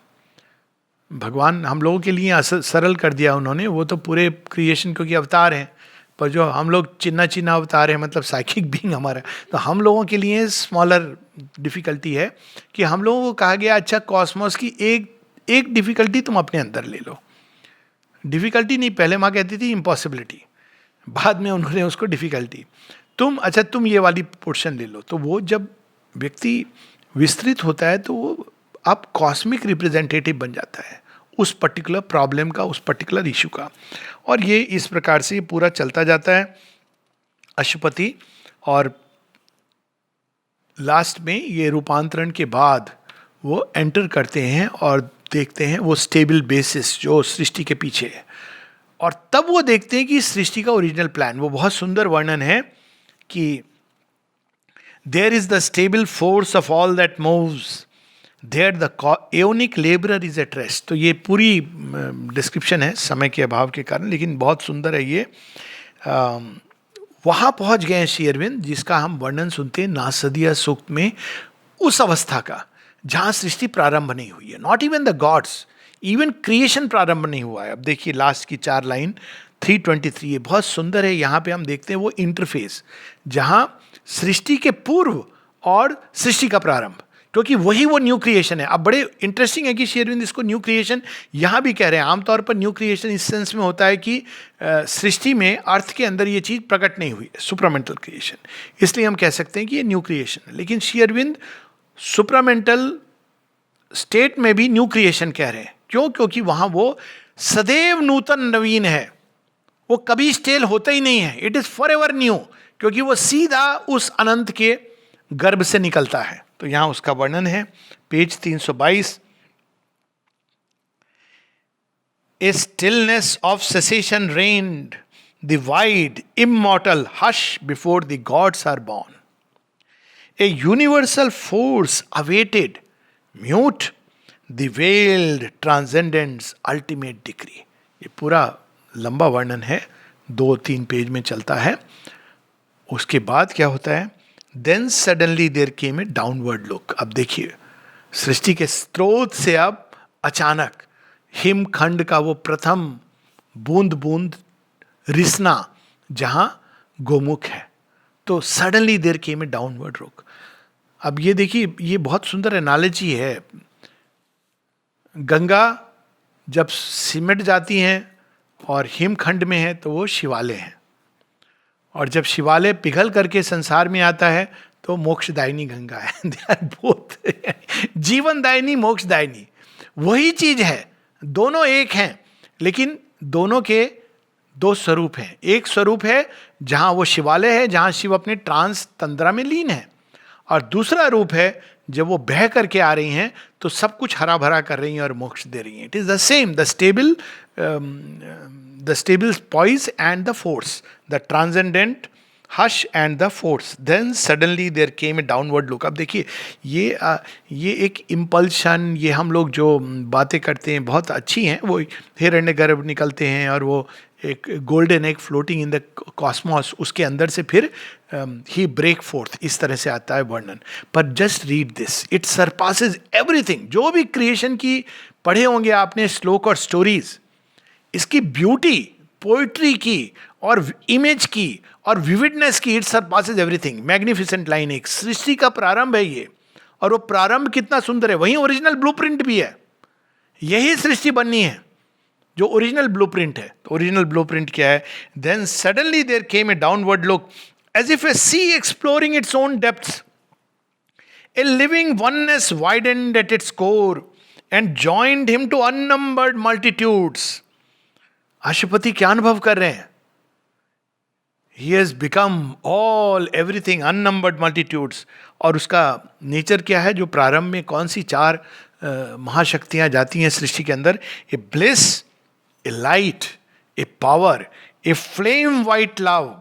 भगवान हम लोगों के लिए सरल कर दिया उन्होंने, वो तो पूरे क्रिएशन क्योंकि अवतार हैं, पर जो हम लोग चिन्ना चिन्ना अवतार हैं, मतलब साइकिक बीइंग हमारा, तो हम लोगों के लिए स्मॉलर डिफ़िकल्टी है कि हम लोगों को कहा गया अच्छा कॉस्मोस की एक डिफ़िकल्टी तुम अपने अंदर ले लो. डिफ़िकल्टी नहीं, पहले माँ कहती थी इम्पॉसिबिलिटी, बाद में उन्होंने उसको डिफ़िकल्टी. तुम ये वाली पोर्शन ले लो. तो वो जब व्यक्ति विस्तृत होता है तो वो अब कॉस्मिक रिप्रेजेंटेटिव बन जाता है उस पर्टिकुलर प्रॉब्लम का, उस पर्टिकुलर इशू का. और ये इस प्रकार से पूरा चलता जाता है अशुपति. और लास्ट में ये रूपांतरण के बाद वो एंटर करते हैं और देखते हैं वो स्टेबल बेसिस जो सृष्टि के पीछे है. और तब वो देखते हैं कि सृष्टि का ओरिजिनल प्लान, वो बहुत सुंदर वर्णन है कि there is the stable force of all that moves, there the aeonic labourer is at rest. तो ये पूरी डिस्क्रिप्शन है समय के अभाव के कारण, लेकिन बहुत सुंदर है ये. वहाँ पहुँच गए हैं श्री अरविंद जिसका हम वर्णन सुनते हैं नासदिया सूक्त में, उस अवस्था का जहाँ सृष्टि प्रारंभ नहीं हुई है. Not even the gods, even creation प्रारंभ नहीं हुआ है. अब देखिए लास्ट की 4 लाइन 323, ये बहुत सुंदर है. यहाँ पे हम देखते हैं वो इंटरफेस जहाँ सृष्टि के पूर्व और सृष्टि का प्रारंभ, क्योंकि वही वो न्यू क्रिएशन है. अब बड़े इंटरेस्टिंग है कि श्री अरविंद इसको न्यू क्रिएशन यहाँ भी कह रहे हैं. आमतौर पर न्यू क्रिएशन इस सेंस में होता है कि सृष्टि में अर्थ के अंदर ये चीज प्रकट नहीं हुई, सुप्रामेंटल क्रिएशन, इसलिए हम कह सकते हैं कि ये न्यू क्रिएशन है. लेकिन श्री अरविंद सुप्रामेंटल स्टेट में भी न्यू क्रिएशन कह रहे हैं. क्यों? क्योंकि वहां वो सदैव नूतन नवीन है, वो कभी स्टेल होता ही नहीं है. It is for ever new, क्योंकि वो सीधा उस अनंत के गर्भ से निकलता है. तो यहां उसका वर्णन है, page 322. A stillness of cessation reigned, the wide immortal hush before the gods are born. A universal force awaited, mute, the veiled transcendence ultimate decree. ये पूरा लंबा वर्णन है, 2-3 पेज में चलता है. उसके बाद क्या होता है? Then suddenly there came a downward look. अब देखिए, सृष्टि के स्रोत से अब अचानक हिमखंड का वो प्रथम बूंद बूंद रिसना जहां गोमुख है, तो suddenly there came a downward look. अब ये देखिए, ये बहुत सुंदर एनालॉजी है. गंगा जब सिमट जाती हैं और हिमखंड में है तो वो शिवालय हैं, और जब शिवालय पिघल करके संसार में आता है तो मोक्षदायिनी गंगा है. दे आर बोथ, जीवनदायिनी मोक्षदायिनी वही चीज है. दोनों एक हैं, लेकिन दोनों के दो स्वरूप हैं. एक स्वरूप है जहां वो शिवालय है, जहां शिव अपने ट्रांस तंद्रा में लीन है, और दूसरा रूप है जब वो बह करके आ रही हैं तो सब कुछ हरा भरा कर रही हैं और मोक्ष दे रही हैं. It is the same, the stable poise and the force, the transcendent hush and the force. Then suddenly there came a downward look. अब देखिए, ये एक इम्पल्शन, ये हम लोग जो बातें करते हैं बहुत अच्छी हैं, वो हिरण्यगर्भ निकलते हैं और वो एक golden egg floating in the Cosmos, उसके अंदर से फिर ही ब्रेक फोर्थ, इस तरह से आता है वर्णन. पर just read this, it surpasses everything. जो भी क्रिएशन की पढ़े होंगे आपने श्लोक और स्टोरीज, इसकी ब्यूटी, पोइट्री की और इमेज की और विविडनेस की, it surpasses everything. Magnificent line. एक सृष्टि का प्रारंभ है ये, और वो प्रारंभ कितना सुंदर है. वहीं ओरिजिनल ब्लूप्रिंट भी है. यही सृष्टि बननी है जो ओरिजिनल ब्लूप्रिंट है. तो ओरिजिनल ब्लूप्रिंट क्या है? Then suddenly there came a downward look as if a sea exploring its own depths. A living oneness widened at its core and joined him to unnumbered multitudes. Aswapati क्या अनुभव कर रहे हैं? He has become all, everything, unnumbered multitudes. और उसका नेचर क्या है? जो प्रारंभ में कौन सी 4 महाशक्तियां जाती हैं सृष्टि के अंदर? ए bliss, A light, A power, a flame white love,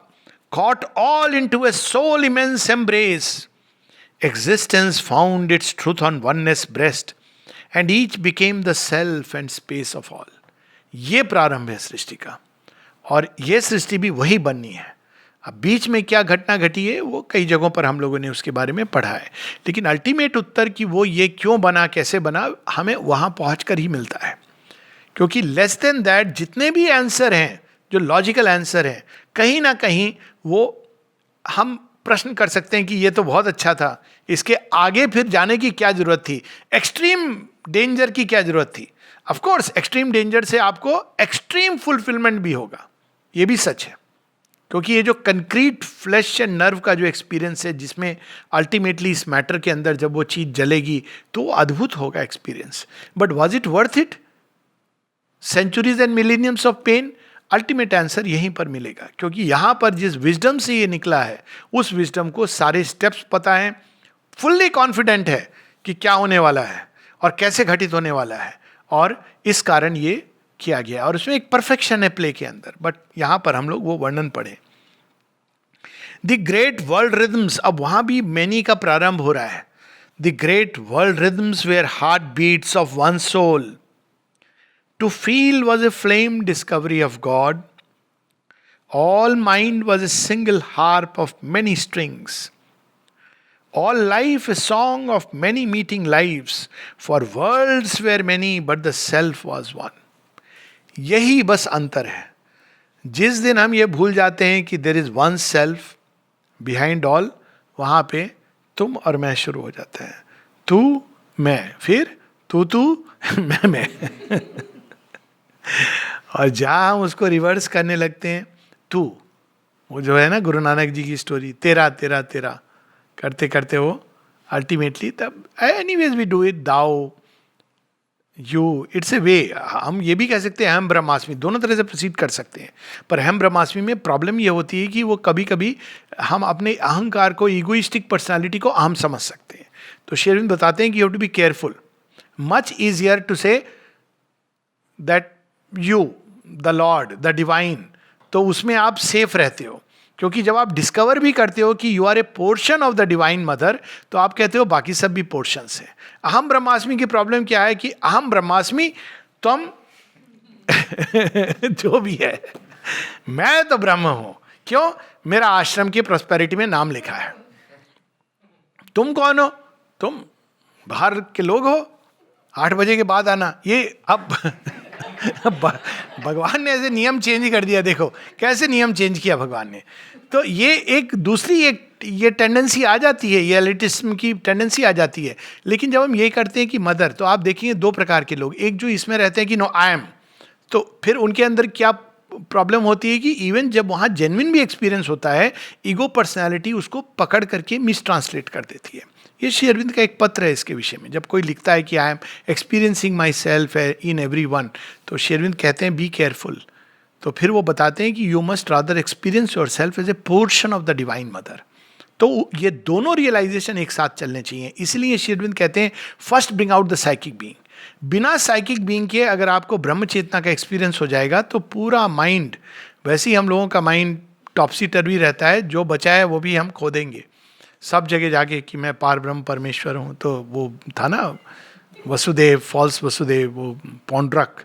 caught all into a soul immense embrace. Existence found its truth on oneness breast, and each became the self and space of all. ये प्रारंभ है सृष्टि का, और ये सृष्टि भी वही बननी है. अब बीच में क्या घटना घटी है वो कई जगहों पर हम लोगों ने उसके बारे में पढ़ा है, लेकिन अल्टीमेट उत्तर कि वो ये क्यों बना, कैसे बना, हमें वहाँ पहुँच कर ही मिलता है. क्योंकि लेस देन दैट जितने भी आंसर हैं, जो लॉजिकल आंसर हैं, कहीं ना कहीं वो हम प्रश्न कर सकते हैं कि ये तो बहुत अच्छा था, इसके आगे फिर जाने की क्या जरूरत थी, एक्सट्रीम डेंजर की क्या जरूरत थी. ऑफ कोर्स एक्सट्रीम डेंजर से आपको एक्सट्रीम फुलफिलमेंट भी होगा, ये भी सच है. क्योंकि ये जो कंक्रीट फ्लैश एंड नर्व का जो एक्सपीरियंस है, जिसमें अल्टीमेटली इस मैटर के अंदर जब वो चीज़ जलेगी तो वो अद्भुत होगा experience. But was it worth it? Centuries and millenniums of pain? Ultimate answer यहीं पर मिलेगा, क्योंकि यहाँ पर जिस विजडम से ये निकला है, उस विजडम को सारे स्टेप्स पता हैं, फुल्ली कॉन्फिडेंट है कि क्या होने वाला है और कैसे घटित होने वाला है, और इस कारण ये किया गया. और उसमें एक परफेक्शन है प्ले के अंदर. बट यहां पर हम लोग वो वर्णन पढ़े. द ग्रेट वर्ल्ड रिदम्स, अब वहां भी मैनी का प्रारंभ हो रहा है. The great world rhythms were heartbeats of one soul. To feel was a flame discovery of God. All mind was a single harp of many strings. All life a song of many meeting lives, for worlds were many but the self was one. यही बस अंतर है. जिस दिन हम ये भूल जाते हैं कि there is one self behind all, वहाँ पे तुम और मैं शुरू हो जाता है. तू मैं, फिर तू मैं और जहाँ हम उसको रिवर्स करने लगते हैं, तू, वो जो है ना गुरु नानक जी की स्टोरी, तेरा तेरा तेरा करते करते वो अल्टीमेटली, तब एनीवेज वी डू इट, दाओ, यू, इट्स ए वे। हम ये भी कह सकते हैं अहम ब्रह्मास्मि, दोनों तरह से प्रोसीड कर सकते हैं। पर अहम ब्रह्मास्मि में प्रॉब्लम ये होती है कि वो कभी कभी हम अपने अहंकार को, ईगोइस्टिक पर्सनालिटी को अहम समझ सकते हैं। तो श्री अरविंद बताते हैं कि you have to be careful, much easier to say that you the lord the divine, तो उसमें आप सेफ रहते हो। क्योंकि जब आप डिस्कवर भी करते हो कि you are a portion of the divine mother, तो आप कहते हो बाकी सब भी पोर्शंस हैं। अहम ब्रह्मास्मि की प्रॉब्लम क्या है कि अहम ब्रह्मास्मि तुम जो भी है, मैं तो ब्रह्म हूं। क्यों? मेरा आश्रम की प्रोस्पेरिटी में नाम लिखा है। तुम कौन हो? तुम बाहर के लोग हो, 8 बजे के बाद आना। ये अब भगवान ने ऐसे नियम चेंज कर दिया। देखो कैसे नियम चेंज किया भगवान ने। तो ये एक दूसरी एक ये टेंडेंसी आ जाती है, ये एलिटिज्म की टेंडेंसी आ जाती है। लेकिन जब हम ये करते हैं कि मदर, तो आप देखेंगे 2 प्रकार के लोग, एक जो इसमें रहते हैं कि नो आई एम, तो फिर उनके अंदर क्या प्रॉब्लम होती है कि इवन जब वहाँ जेन्युइन भी एक्सपीरियंस होता है, ईगो पर्सनैलिटी उसको पकड़ करके मिस ट्रांसलेट कर देती है। ये श्री अरविंद का एक पत्र है इसके विषय में। जब कोई लिखता है कि I am experiencing my self in every one, तो श्री अरविंद कहते हैं बी केयरफुल। तो फिर वो बताते हैं कि you must rather experience yourself as a portion of the divine mother. तो ये दोनों रियलाइजेशन एक साथ चलने चाहिए। इसलिए श्री अरविंद कहते हैं first bring out the psychic being. बिना साइकिक बीइंग के अगर आपको ब्रह्म चेतना का एक्सपीरियंस हो जाएगा तो पूरा माइंड, वैसे ही हम लोगों का माइंड टॉपसी टर्वी रहता है, जो बचा है वो भी हम खो देंगे सब जगह जाके कि मैं पार ब्रह्म परमेश्वर हूँ। तो वो था ना वसुदेव, फॉल्स वसुदेव, वो पौंड्रक,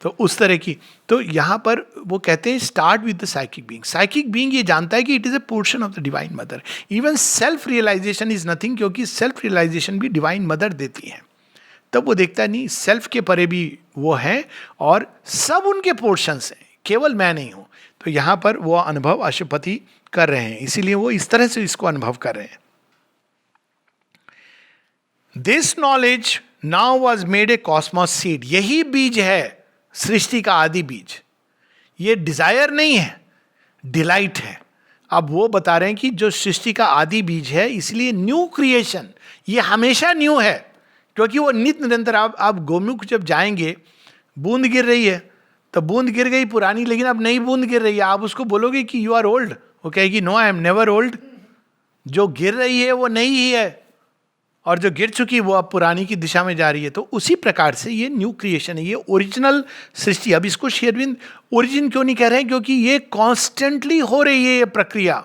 तो उस तरह की। तो यहाँ पर वो कहते हैं start with the psychic being. Psychic being ये जानता है कि it is a portion of the divine mother. Even self realisation is nothing, क्योंकि सेल्फ रियलाइजेशन भी डिवाइन मदर देती है। तब वो देखता है नहीं, सेल्फ के परे भी वो हैं और सब उनके पोर्शंस हैं, केवल मैं नहीं हूँ। तो यहाँ पर वो अनुभव अशुपति कर रहे हैं, इसीलिए वो इस तरह से इसको अनुभव कर रहे हैं। This knowledge now was made a cosmos seed. यही बीज है सृष्टि का आदि बीज। ये डिजायर नहीं है, डिलाइट है। अब वो बता रहे हैं कि जो सृष्टि का आदि बीज है, इसलिए न्यू क्रिएशन ये हमेशा न्यू है, क्योंकि वो नित्य निरंतर। आप गोमुख जब जाएंगे, बूंद गिर रही है, तो बूंद गिर गई पुरानी, लेकिन अब नई बूंद गिर रही है। आप उसको बोलोगे कि यू आर ओल्ड, वो कहेगी no I am never old. जो गिर रही है वो नई ही है, और जो गिर चुकी वो अब पुरानी की दिशा में जा रही है। तो उसी प्रकार से ये न्यू क्रिएशन है, ये ओरिजिनल सृष्टि। अब इसको श्री अरविंद ओरिजिन क्यों नहीं कह रहे हैं? क्योंकि ये कॉन्स्टेंटली हो रही है ये प्रक्रिया।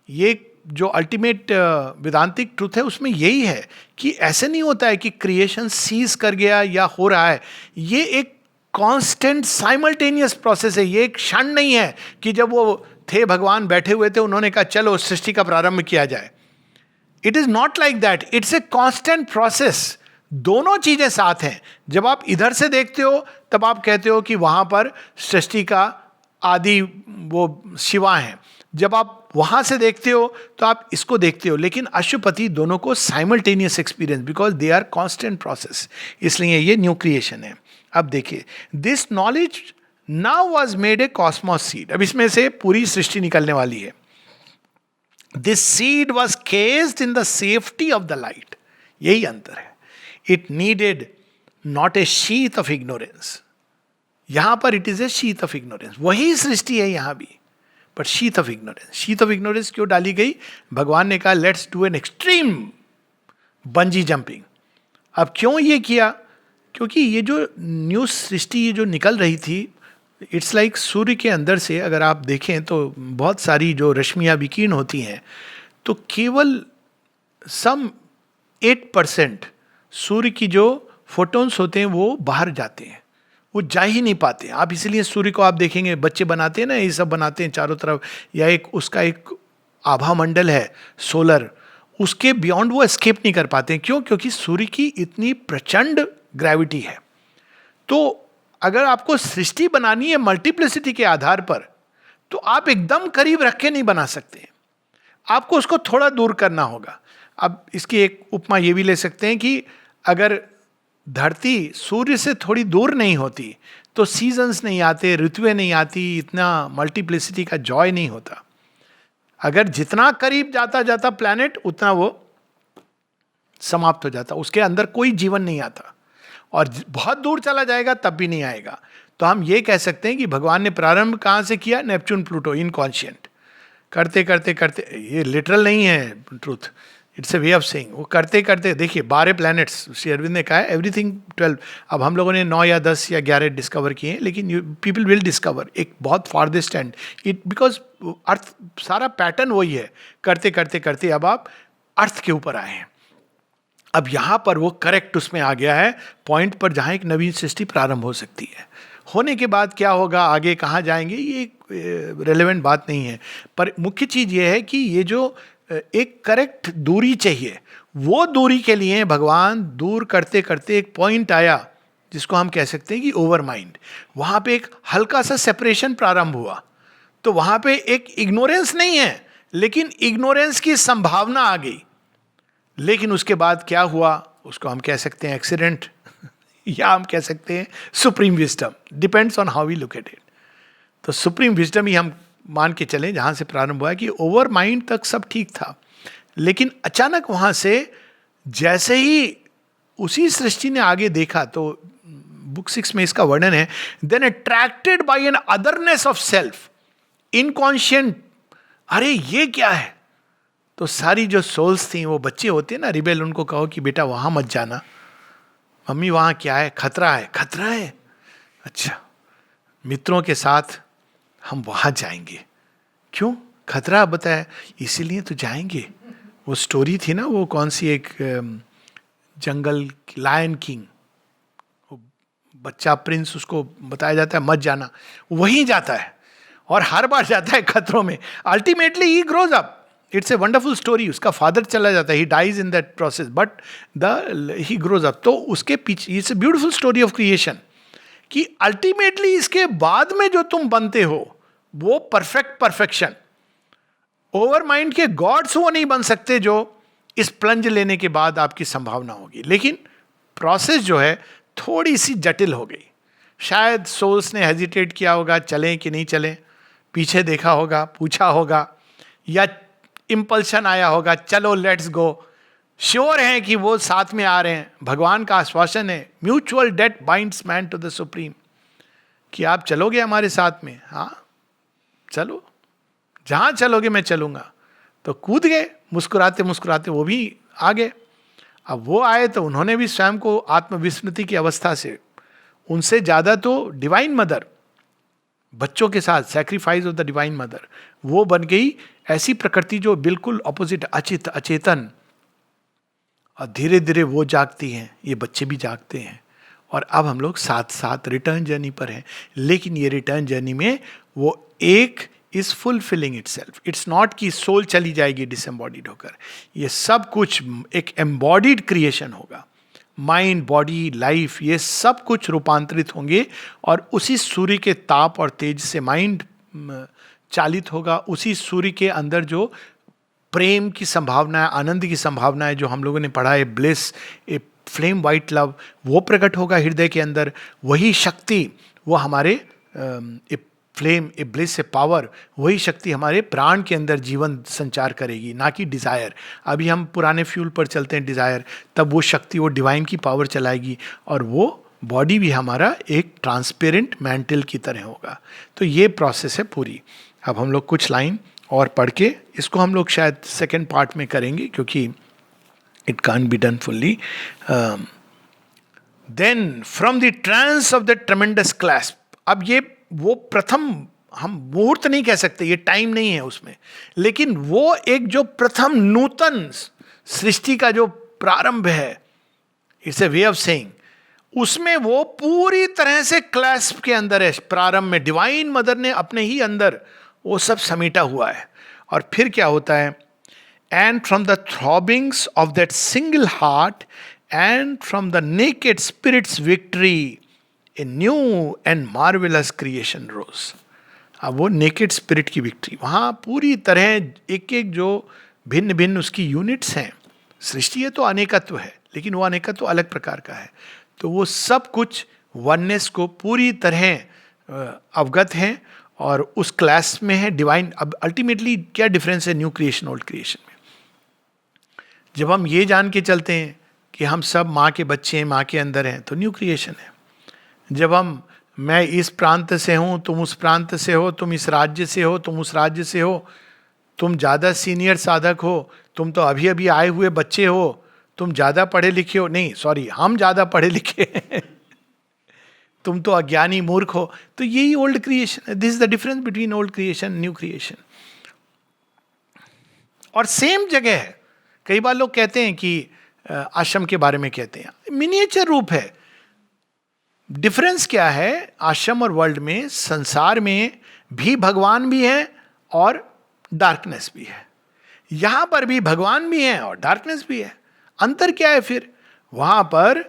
ये जो अल्टीमेट वेदांतिक ट्रुथ है उसमें यही है कि ऐसे नहीं होता है कि क्रिएशन सीज कर गया या हो रहा है। ये एक कांस्टेंट साइमल्टेनियस प्रोसेस है। ये एक क्षण नहीं है कि जब वो थे भगवान बैठे हुए थे, उन्होंने कहा चलो सृष्टि का प्रारंभ किया जाए। It is not like that, it's a constant process. दोनों चीजें साथ हैं। जब आप इधर से देखते हो तब आप कहते हो कि वहां पर सृष्टि का आदि वो शिवा हैं, जब आप वहां से देखते हो तो आप इसको देखते हो। लेकिन अशुपति दोनों को simultaneous experience, because they are constant process, इसलिए ये न्यू क्रिएशन है। अब देखिए, this knowledge now was made a cosmos seed. अब इसमें से पूरी सृष्टि निकलने वाली है। This seed was cased in the safety of the light. यही अंतर है। It needed not a sheath of ignorance. यहां पर it is a sheath of ignorance. वही सृष्टि है यहां भी, but sheath of ignorance. Sheath of ignorance क्यों डाली गई? भगवान ने कहा let's do an extreme bungee jumping. अब क्यों ये किया? क्योंकि ये जो न्यू सृष्टि ये जो निकल रही थी, इट्स लाइक सूर्य के अंदर से अगर आप देखें तो बहुत सारी जो रश्मियाँ विकीर्ण होती हैं, तो केवल सम 8% सूर्य की जो फोटोन्स होते हैं वो बाहर जाते हैं, वो जा ही नहीं पाते। आप इसलिए सूर्य को आप देखेंगे, बच्चे बनाते हैं ना, ये सब बनाते हैं चारों तरफ, या एक उसका एक आभा मंडल है सोलर, उसके बियॉन्ड वो एस्केप नहीं कर पाते हैं। क्यों? क्योंकि सूर्य की इतनी प्रचंड ग्रेविटी है। तो अगर आपको सृष्टि बनानी है मल्टीप्लिसिटी के आधार पर, तो आप एकदम करीब रख के नहीं बना सकते, आपको उसको थोड़ा दूर करना होगा। अब इसकी एक उपमा ये भी ले सकते हैं कि अगर धरती सूर्य से थोड़ी दूर नहीं होती तो सीजन्स नहीं आते, ऋतुएं नहीं आती, इतना मल्टीप्लिसिटी का जॉय नहीं होता. अगर जितना करीब जाता जाता प्लैनेट उतना वो समाप्त हो जाता, उसके अंदर कोई जीवन नहीं आता. और बहुत दूर चला जाएगा तब भी नहीं आएगा. तो हम ये कह सकते हैं कि भगवान ने प्रारंभ कहाँ से किया? Neptune Pluto, inconscient. करते करते करते, ये लिटरल नहीं है truth, it's a way of saying. वो करते करते देखिए 12 प्लैनेट्स श्री अरविंद ने कहा है, एवरीथिंग 12. अब हम लोगों ने 9 या 10 या 11 डिस्कवर किए हैं, लेकिन पीपल विल डिस्कवर एक बहुत फारदेस्ट एंड. इट बिकॉज अर्थ सारा पैटर्न वही है. करते करते करते अब आप अर्थ के ऊपर आए हैं. अब यहाँ पर वो करेक्ट उसमें आ गया है पॉइंट पर जहाँ एक नवीन सृष्टि प्रारंभ हो सकती है. होने के बाद क्या होगा, आगे कहाँ जाएंगे, ये रेलेवेंट बात नहीं है. पर मुख्य चीज़ ये है कि ये जो एक करेक्ट दूरी चाहिए, वो दूरी के लिए भगवान दूर करते करते एक पॉइंट आया जिसको हम कह सकते हैं कि ओवर माइंड. वहाँ पे एक हल्का सा सेपरेशन प्रारंभ हुआ. तो वहाँ पे एक इग्नोरेंस नहीं है, लेकिन इग्नोरेंस की संभावना आ गई. लेकिन उसके बाद क्या हुआ, उसको हम कह सकते हैं एक्सीडेंट या हम कह सकते हैं supreme wisdom. Depends on how we look at it. तो सुप्रीम विजडम ही हम मान के चलें जहाँ से प्रारंभ हुआ कि ओवर माइंड तक सब ठीक था, लेकिन अचानक वहाँ से जैसे ही उसी सृष्टि ने आगे देखा, तो बुक 6 में इसका वर्णन है, then attracted by an otherness of self, inconscient. अरे ये क्या है? तो सारी जो सोल्स थी, वो बच्चे होते हैं ना रिबेल, उनको कहो कि बेटा वहाँ मत जाना, मम्मी वहाँ क्या है, खतरा है. खतरा है? अच्छा, मित्रों के साथ हम वहाँ जाएंगे. क्यों खतरा बताया? इसीलिए तो जाएंगे. वो स्टोरी थी ना, वो कौन सी एक जंगल, लायन किंग, वो बच्चा प्रिंस, उसको बताया जाता है मत जाना, वहीं जाता है और हर बार जाता है खतरों में. Ultimately he grows up. It's a wonderful story. उसका फादर चला जाता है, he dies in that process, but he grows up. तो उसके पीछे it's a beautiful story of creation कि अल्टीमेटली इसके बाद में जो तुम बनते हो वो परफेक्शन. ओवर माइंड के गॉड्स वो नहीं बन सकते जो इस प्लंज लेने के बाद आपकी संभावना होगी. लेकिन प्रोसेस जो है थोड़ी सी जटिल हो गई. शायद सोल्स ने हेजिटेट किया होगा, चलें कि नहीं चलें, पीछे देखा होगा, पूछा होगा, या इंपल्शन आया होगा, चलो लेट्स गो. श्योर हैं कि वो साथ में आ रहे हैं. भगवान का आश्वासन है, mutual debt binds man to the supreme, कि आप चलोगे हमारे साथ में. हाँ चलो, जहाँ चलोगे मैं चलूँगा. तो कूद गए मुस्कुराते मुस्कुराते, वो भी आ गए. अब वो आए तो उन्होंने भी स्वयं को आत्मविस्मृति की अवस्था से, उनसे ज़्यादा तो डिवाइन मदर, बच्चों के साथ sacrifice of the divine mother, वो बन गई ऐसी प्रकृति जो बिल्कुल अपोजिट, अचित अचेतन. और धीरे धीरे वो जागती हैं, ये बच्चे भी जागते हैं. और अब हम लोग साथ साथ रिटर्न जर्नी पर हैं. लेकिन ये रिटर्न जर्नी में वो एक is fulfilling itself. It's not कि सोल चली जाएगी डिसएम्बॉडीड होकर. ये सब कुछ एक एम्बॉडीड क्रिएशन होगा. माइंड, बॉडी, लाइफ, ये सब कुछ रूपांतरित होंगे और उसी सूर्य के ताप और तेज से माइंड चालित होगा. उसी सूर्य के अंदर जो प्रेम की संभावना है, आनंद की संभावना है, जो हम लोगों ने पढ़ा है, bliss, a flame white love, वो प्रकट होगा हृदय के अंदर. वही शक्ति, वो हमारे a flame, A bliss, A power, वही शक्ति हमारे प्राण के अंदर जीवन संचार करेगी, ना कि डिज़ायर. अभी हम पुराने फ्यूल पर चलते हैं, डिज़ायर. तब वो शक्ति, वो डिवाइन की पावर चलाएगी और वो बॉडी भी हमारा एक ट्रांसपेरेंट मैंटल की तरह होगा. तो ये प्रोसेस है पूरी. अब हम लोग कुछ लाइन और पढ़ के इसको हम लोग शायद सेकेंड पार्ट में करेंगे, क्योंकि it can't be done fully. Then from the trance of the tremendous clasp. अब ये वो प्रथम, हम मुहूर्त नहीं कह सकते, ये टाइम नहीं है उसमें, लेकिन वो एक जो प्रथम नूतन सृष्टि का जो प्रारंभ है, it's a way of saying, उसमें वो पूरी तरह से क्लैस्प के अंदर है. प्रारंभ में डिवाइन मदर ने अपने ही अंदर वो सब समेटा हुआ है. और फिर क्या होता है? And from the throbbings of that single heart and from the naked spirit's victory a new and marvellous creation rose. अब वो नेकेड स्पिरिट की विक्ट्री, वहाँ पूरी तरह एक एक जो भिन्न भिन्न उसकी यूनिट्स हैं, सृष्टि है तो अनेकत्व है, लेकिन वो अनेकत्व अलग प्रकार का है। तो वो सब कुछ वननेस को पूरी तरह अवगत हैं और उस क्लास में है डिवाइन। अब अल्टीमेटली क्या डिफरेंस है न्यू क्रिएशन ओल्ड क्रिएशन में? जब हम ये जान के चलते हैं कि हम सब माँ के बच्चे हैं, माँ के अंदर हैं, तो न्यू क्रिएशन है। जब मैं इस प्रांत से हूँ, तुम उस प्रांत से हो, तुम इस राज्य से हो, तुम उस राज्य से हो, तुम ज़्यादा सीनियर साधक हो, तुम तो अभी अभी आए हुए बच्चे हो, तुम ज़्यादा पढ़े लिखे हो, नहीं सॉरी हम ज़्यादा पढ़े लिखे हैं तुम तो अज्ञानी मूर्ख हो। तो यही ओल्ड क्रिएशन है। This is the difference between old creation new creation. और सेम जगह है। कई बार लोग कहते हैं कि आश्रम के बारे में कहते हैं, मिनिएचर रूप है। डिफरेंस क्या है आश्रम और वर्ल्ड में? संसार में भी भगवान भी है और डार्कनेस भी है, यहां पर भी भगवान भी है और डार्कनेस भी है। अंतर क्या है फिर? वहां पर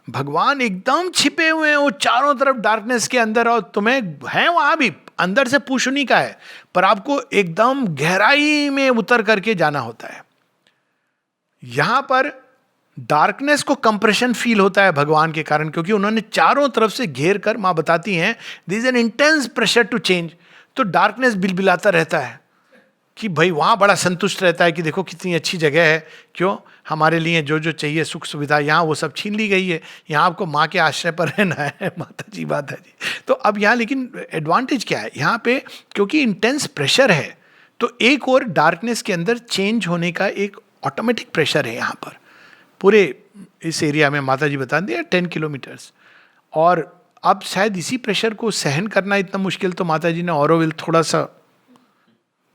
भगवान एकदम छिपे हुए हैं, वो चारों तरफ डार्कनेस के अंदर, और तुम्हें है वहां भी अंदर से पूछनी का है, पर आपको एकदम गहराई में उतर करके जाना होता है। यहां पर डार्कनेस को कंप्रेशन फील होता है भगवान के कारण, क्योंकि उन्होंने चारों तरफ से घेर कर, मां बताती हैं this is an intense pressure to change. तो डार्कनेस बिलबिलाता रहता है कि भाई वहां बड़ा संतुष्ट रहता है कि देखो कितनी अच्छी जगह है, क्यों हमारे लिए जो जो चाहिए सुख सुविधा यहाँ वो सब छीन ली गई है, यहाँ आपको माँ के आश्रय पर रहना है माता जी तो अब यहाँ लेकिन एडवांटेज क्या है यहाँ पे? क्योंकि इंटेंस प्रेशर है, तो एक और डार्कनेस के अंदर चेंज होने का एक ऑटोमेटिक प्रेशर है यहाँ पर पूरे इस एरिया में। माता जी बता दिया 10 किलोमीटर्स, और अब शायद इसी प्रेशर को सहन करना इतना मुश्किल, तो माता जी ने ऑरोविल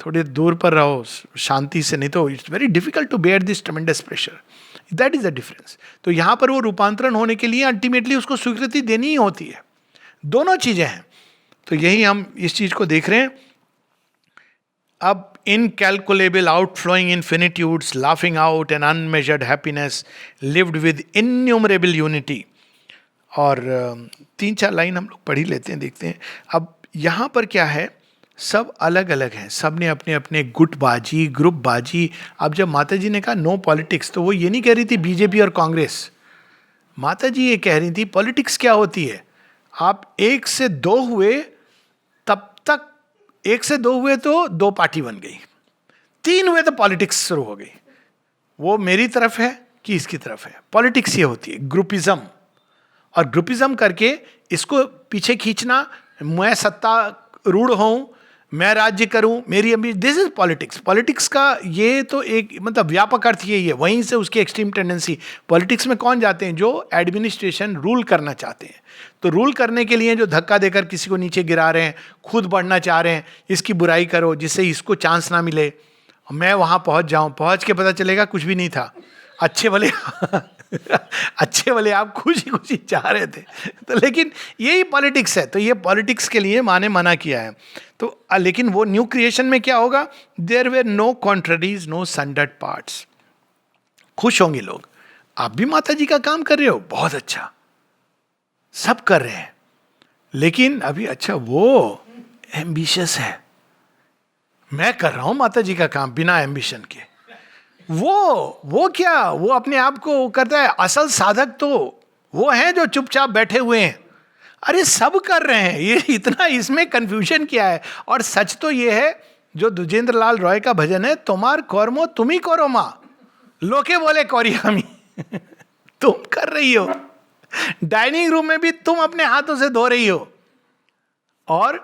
थोड़े दूर पर रहो शांति से, नहीं तो it's very difficult to bear this tremendous pressure. That is the difference. तो यहाँ पर वो रूपांतरण होने के लिए अल्टीमेटली उसको स्वीकृति देनी ही होती है। दोनों चीजें हैं। तो यही हम इस चीज को देख रहे हैं। अब incalculable outflowing infinitudes laughing out an unmeasured happiness lived with innumerable unity. और 3-4 लाइन हम लोग पढ़ ही लेते हैं, देखते हैं। अब यहाँ पर क्या है, सब अलग अलग हैं, सब ने अपने अपने गुटबाजी ग्रुप बाजी। अब जब माता जी ने कहा नो पॉलिटिक्स, तो वो ये नहीं कह रही थी बीजेपी और कांग्रेस। माता जी ये कह रही थी पॉलिटिक्स क्या होती है। आप 1 से 2 हुए, तब तक 1 से 2 हुए तो 2 पार्टी बन गई, 3 हुए तो पॉलिटिक्स शुरू हो गई। वो मेरी तरफ है कि इसकी तरफ है, पॉलिटिक्स ये होती है ग्रुपिज्म। और ग्रुपिज्म करके इसको पीछे खींचना, मैं सत्ता रूढ़ हूं, मैं राज्य करूं, मेरी अभी, दिस इज पॉलिटिक्स। पॉलिटिक्स का ये तो एक मतलब व्यापक अर्थ यही है, वहीं से उसकी एक्सट्रीम टेंडेंसी। पॉलिटिक्स में कौन जाते हैं? जो एडमिनिस्ट्रेशन रूल करना चाहते हैं। तो रूल करने के लिए जो धक्का देकर किसी को नीचे गिरा रहे हैं, खुद बढ़ना चाह रहे हैं, इसकी बुराई करो जिससे इसको चांस ना मिले, मैं वहां पहुंच जाऊं, पहुंच के पता चलेगा कुछ भी नहीं था, अच्छे भले अच्छे भले आप खुशी खुशी चाह रहे थे। तो लेकिन यही पॉलिटिक्स है। तो ये पॉलिटिक्स के लिए माँ ने मना किया है। तो लेकिन वो न्यू क्रिएशन में क्या होगा? There were no contraries, no sundered parts. खुश होंगे लोग। आप भी माता जी का काम कर रहे हो, बहुत अच्छा, सब कर रहे हैं, लेकिन अभी अच्छा वो एम्बिशियस है, मैं कर रहा हूं माता जी का काम बिना एम्बिशन के। वो क्या, वो अपने आप को करता है। असल साधक तो वो हैं जो चुपचाप बैठे हुए हैं। अरे सब कर रहे हैं, ये इतना इसमें कंफ्यूजन क्या है? और सच तो ये है जो दुजेंद्र लाल रॉय का भजन है, तुम्हार कर्मो तुम ही करो माँ, लोके बोले कौरियामी तुम कर रही हो। डाइनिंग रूम में भी तुम अपने हाथों से धो रही हो, और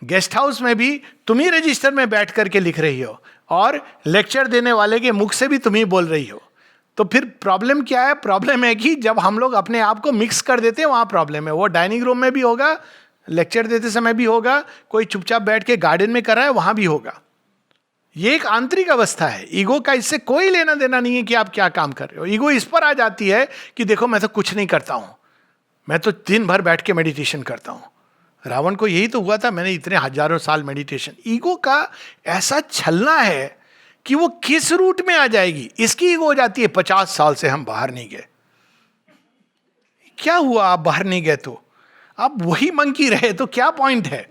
गेस्ट हाउस में भी तुम ही रजिस्टर में बैठ करके लिख रही हो, और लेक्चर देने वाले के मुख से भी तुम ही बोल रही हो। तो फिर प्रॉब्लम क्या है? प्रॉब्लम है कि जब हम लोग अपने आप को मिक्स कर देते हैं, वहां प्रॉब्लम है। वो डाइनिंग रूम में भी होगा, लेक्चर देते समय भी होगा, कोई चुपचाप बैठ के गार्डन में कर रहा है वहां भी होगा। ये एक आंतरिक अवस्था है। ईगो का इससे कोई लेना देना नहीं है कि आप क्या काम कर रहे हो। ईगो इस पर आ जाती है कि देखो मैं तो कुछ नहीं करता हूं, मैं तो दिन भर बैठ के मेडिटेशन करता हूं। रावण को यही तो हुआ था, मैंने इतने हजारों साल मेडिटेशन। ईगो का ऐसा छलना है कि वो किस रूट में आ जाएगी, इसकी ईगो हो जाती है 50 साल से हम बाहर नहीं गए। क्या हुआ आप बाहर नहीं गए? तो आप वही मंकी रहे तो क्या पॉइंट है?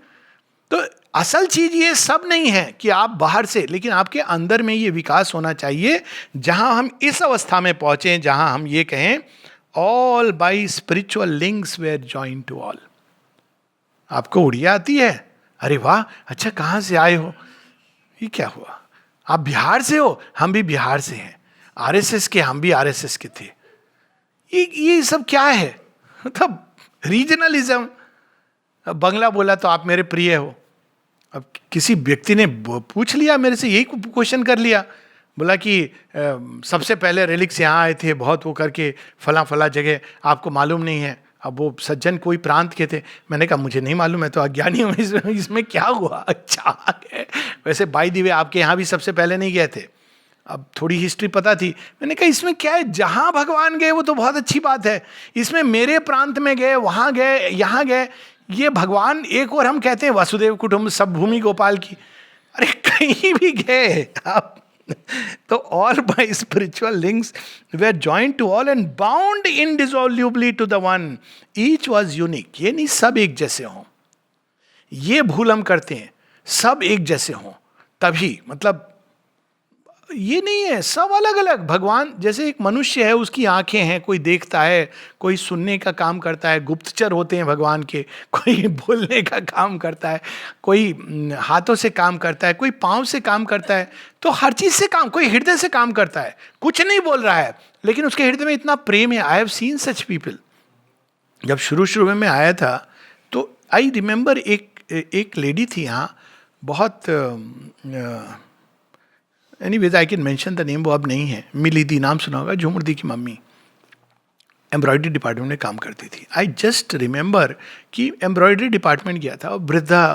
तो असल चीज ये सब नहीं है कि आप बाहर से, लेकिन आपके अंदर में ये विकास होना चाहिए जहां हम इस अवस्था में पहुंचे जहां हम ये कहें all by spiritual links were join to all. आपको उड़िया आती है? अरे वाह, अच्छा कहां से आए हो? ये क्या हुआ? आप बिहार से हो? हम भी बिहार से हैं। आरएसएस के? हम भी आरएसएस के थे। ये सब क्या है? मतलब रीजनलिज्म। बंगला बोला तो आप मेरे प्रिय हो। अब किसी व्यक्ति ने पूछ लिया मेरे से, यही क्वेश्चन कर लिया, बोला कि सबसे पहले रेलिक्स यहाँ आए थे बहुत वो करके फला फला जगह, आपको मालूम नहीं है। अब वो सज्जन कोई प्रांत के थे। मैंने कहा मुझे नहीं मालूम, मैं तो अज्ञानी हूँ, इसमें क्या हुआ? अच्छा वैसे बाय द वे आपके यहाँ भी सबसे पहले नहीं गए थे। अब थोड़ी हिस्ट्री पता थी। मैंने कहा इसमें क्या है, जहाँ भगवान गए वो तो बहुत अच्छी बात है, इसमें मेरे प्रांत में गए, वहाँ गए, यहाँ गए, ये भगवान एक और हम कहते हैं वसुदेव कुटुंब सब भूमि गोपाल की। अरे कहीं भी गए आप तो all by spiritual links were joined to all and bound indissolubly to the one, each was unique. ये नहीं सब एक जैसे हों, ये भूल हम करते हैं, सब एक जैसे हों तभी, मतलब ये नहीं है, सब अलग अलग। भगवान जैसे एक मनुष्य है, उसकी आंखें हैं, कोई देखता है, कोई सुनने का काम करता है, गुप्तचर होते हैं भगवान के, कोई बोलने का काम करता है, कोई हाथों से काम करता है, कोई पाँव से काम करता है, तो हर चीज से काम, कोई हृदय से काम करता है, कुछ नहीं बोल रहा है लेकिन उसके हृदय में इतना प्रेम है। I have seen such people. जब शुरू शुरू में मैं आया था तो आई रिमेंबर एक लेडी थी यहाँ, बहुत anyways I can mention the name, वो अब नहीं है, मिली दी, नाम सुना होगा, झूमर दी की मम्मी, एम्ब्रॉयडरी डिपार्टमेंट में काम करती थी। आई जस्ट रिमेंबर कि एम्ब्रॉयडरी डिपार्टमेंट गया था, वृद्धा,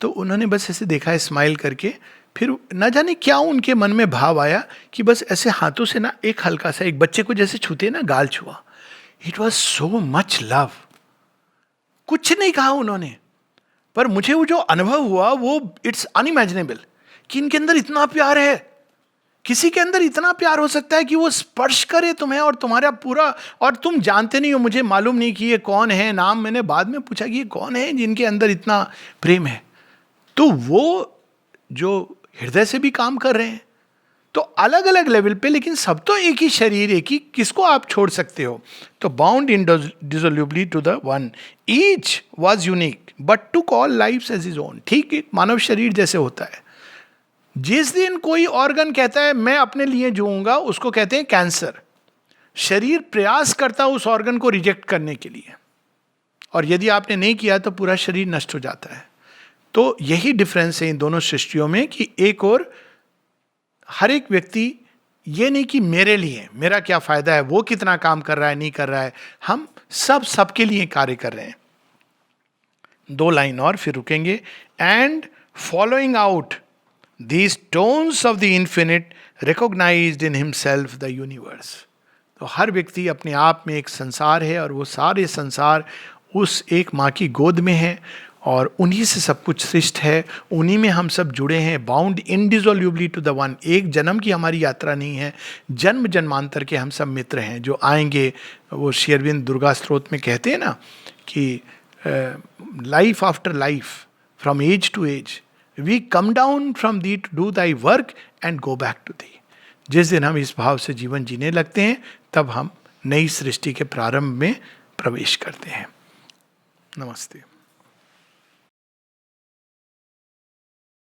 तो उन्होंने बस ऐसे देखा स्माइल करके, फिर न जाने क्या उनके मन में भाव आया कि बस ऐसे हाथों से ना एक हल्का सा, एक बच्चे को जैसे छूते ना, गाल छुआ। It was so much love. कुछ नहीं कहा उन्होंने, पर मुझे वो जो अनुभव हुआ वो इट्स अनइमेजिनेबल कि इनके अंदर इतना प्यार है। किसी के अंदर इतना प्यार हो सकता है कि वो स्पर्श करे तुम्हें और तुम्हारा पूरा, और तुम जानते नहीं हो, मुझे मालूम नहीं कि ये कौन है, नाम मैंने बाद में पूछा कि ये कौन है जिनके अंदर इतना प्रेम है। तो वो जो हृदय से भी काम कर रहे हैं, तो अलग अलग लेवल पे, लेकिन सब तो एक ही शरीर, एक ही, किसको आप छोड़ सकते हो? तो bound indissolubly to the one, each was unique but took all life as its own. ठीक एक मानव शरीर जैसे होता है, जिस दिन कोई ऑर्गन कहता है मैं अपने लिए जीऊंगा, उसको कहते हैं कैंसर। शरीर प्रयास करता है उस ऑर्गन को रिजेक्ट करने के लिए, और यदि आपने नहीं किया तो पूरा शरीर नष्ट हो जाता है। तो यही डिफरेंस है इन दोनों सृष्टियों में कि एक और हर एक व्यक्ति, ये नहीं कि मेरे लिए मेरा क्या फायदा है, वो कितना काम कर रहा है नहीं कर रहा है, हम सब सबके लिए कार्य कर रहे हैं। 2 लाइन और फिर रुकेंगे। And following out these tones of the infinite recognized in himself the universe। तो हर व्यक्ति अपने आप में एक संसार है, और वो सारे संसार उस एक माँ की गोद में है, और उन्हीं से सब कुछ सृष्ट है, उन्हीं में हम सब जुड़े हैं, bound indissolubly to the one. एक जन्म की हमारी यात्रा नहीं है, जन्म जन्मांतर के हम सब मित्र हैं जो आएंगे। वो श्री अरविंद दुर्गा स्तोत्र में कहते हैं ना कि life after life, from age to age, we come down from thee to do thy work and go back to thee. जिस दिन हम इस भाव से जीवन जीने लगते हैं, तब हम नई सृष्टि के प्रारंभ में प्रवेश करते हैं। नमस्ते।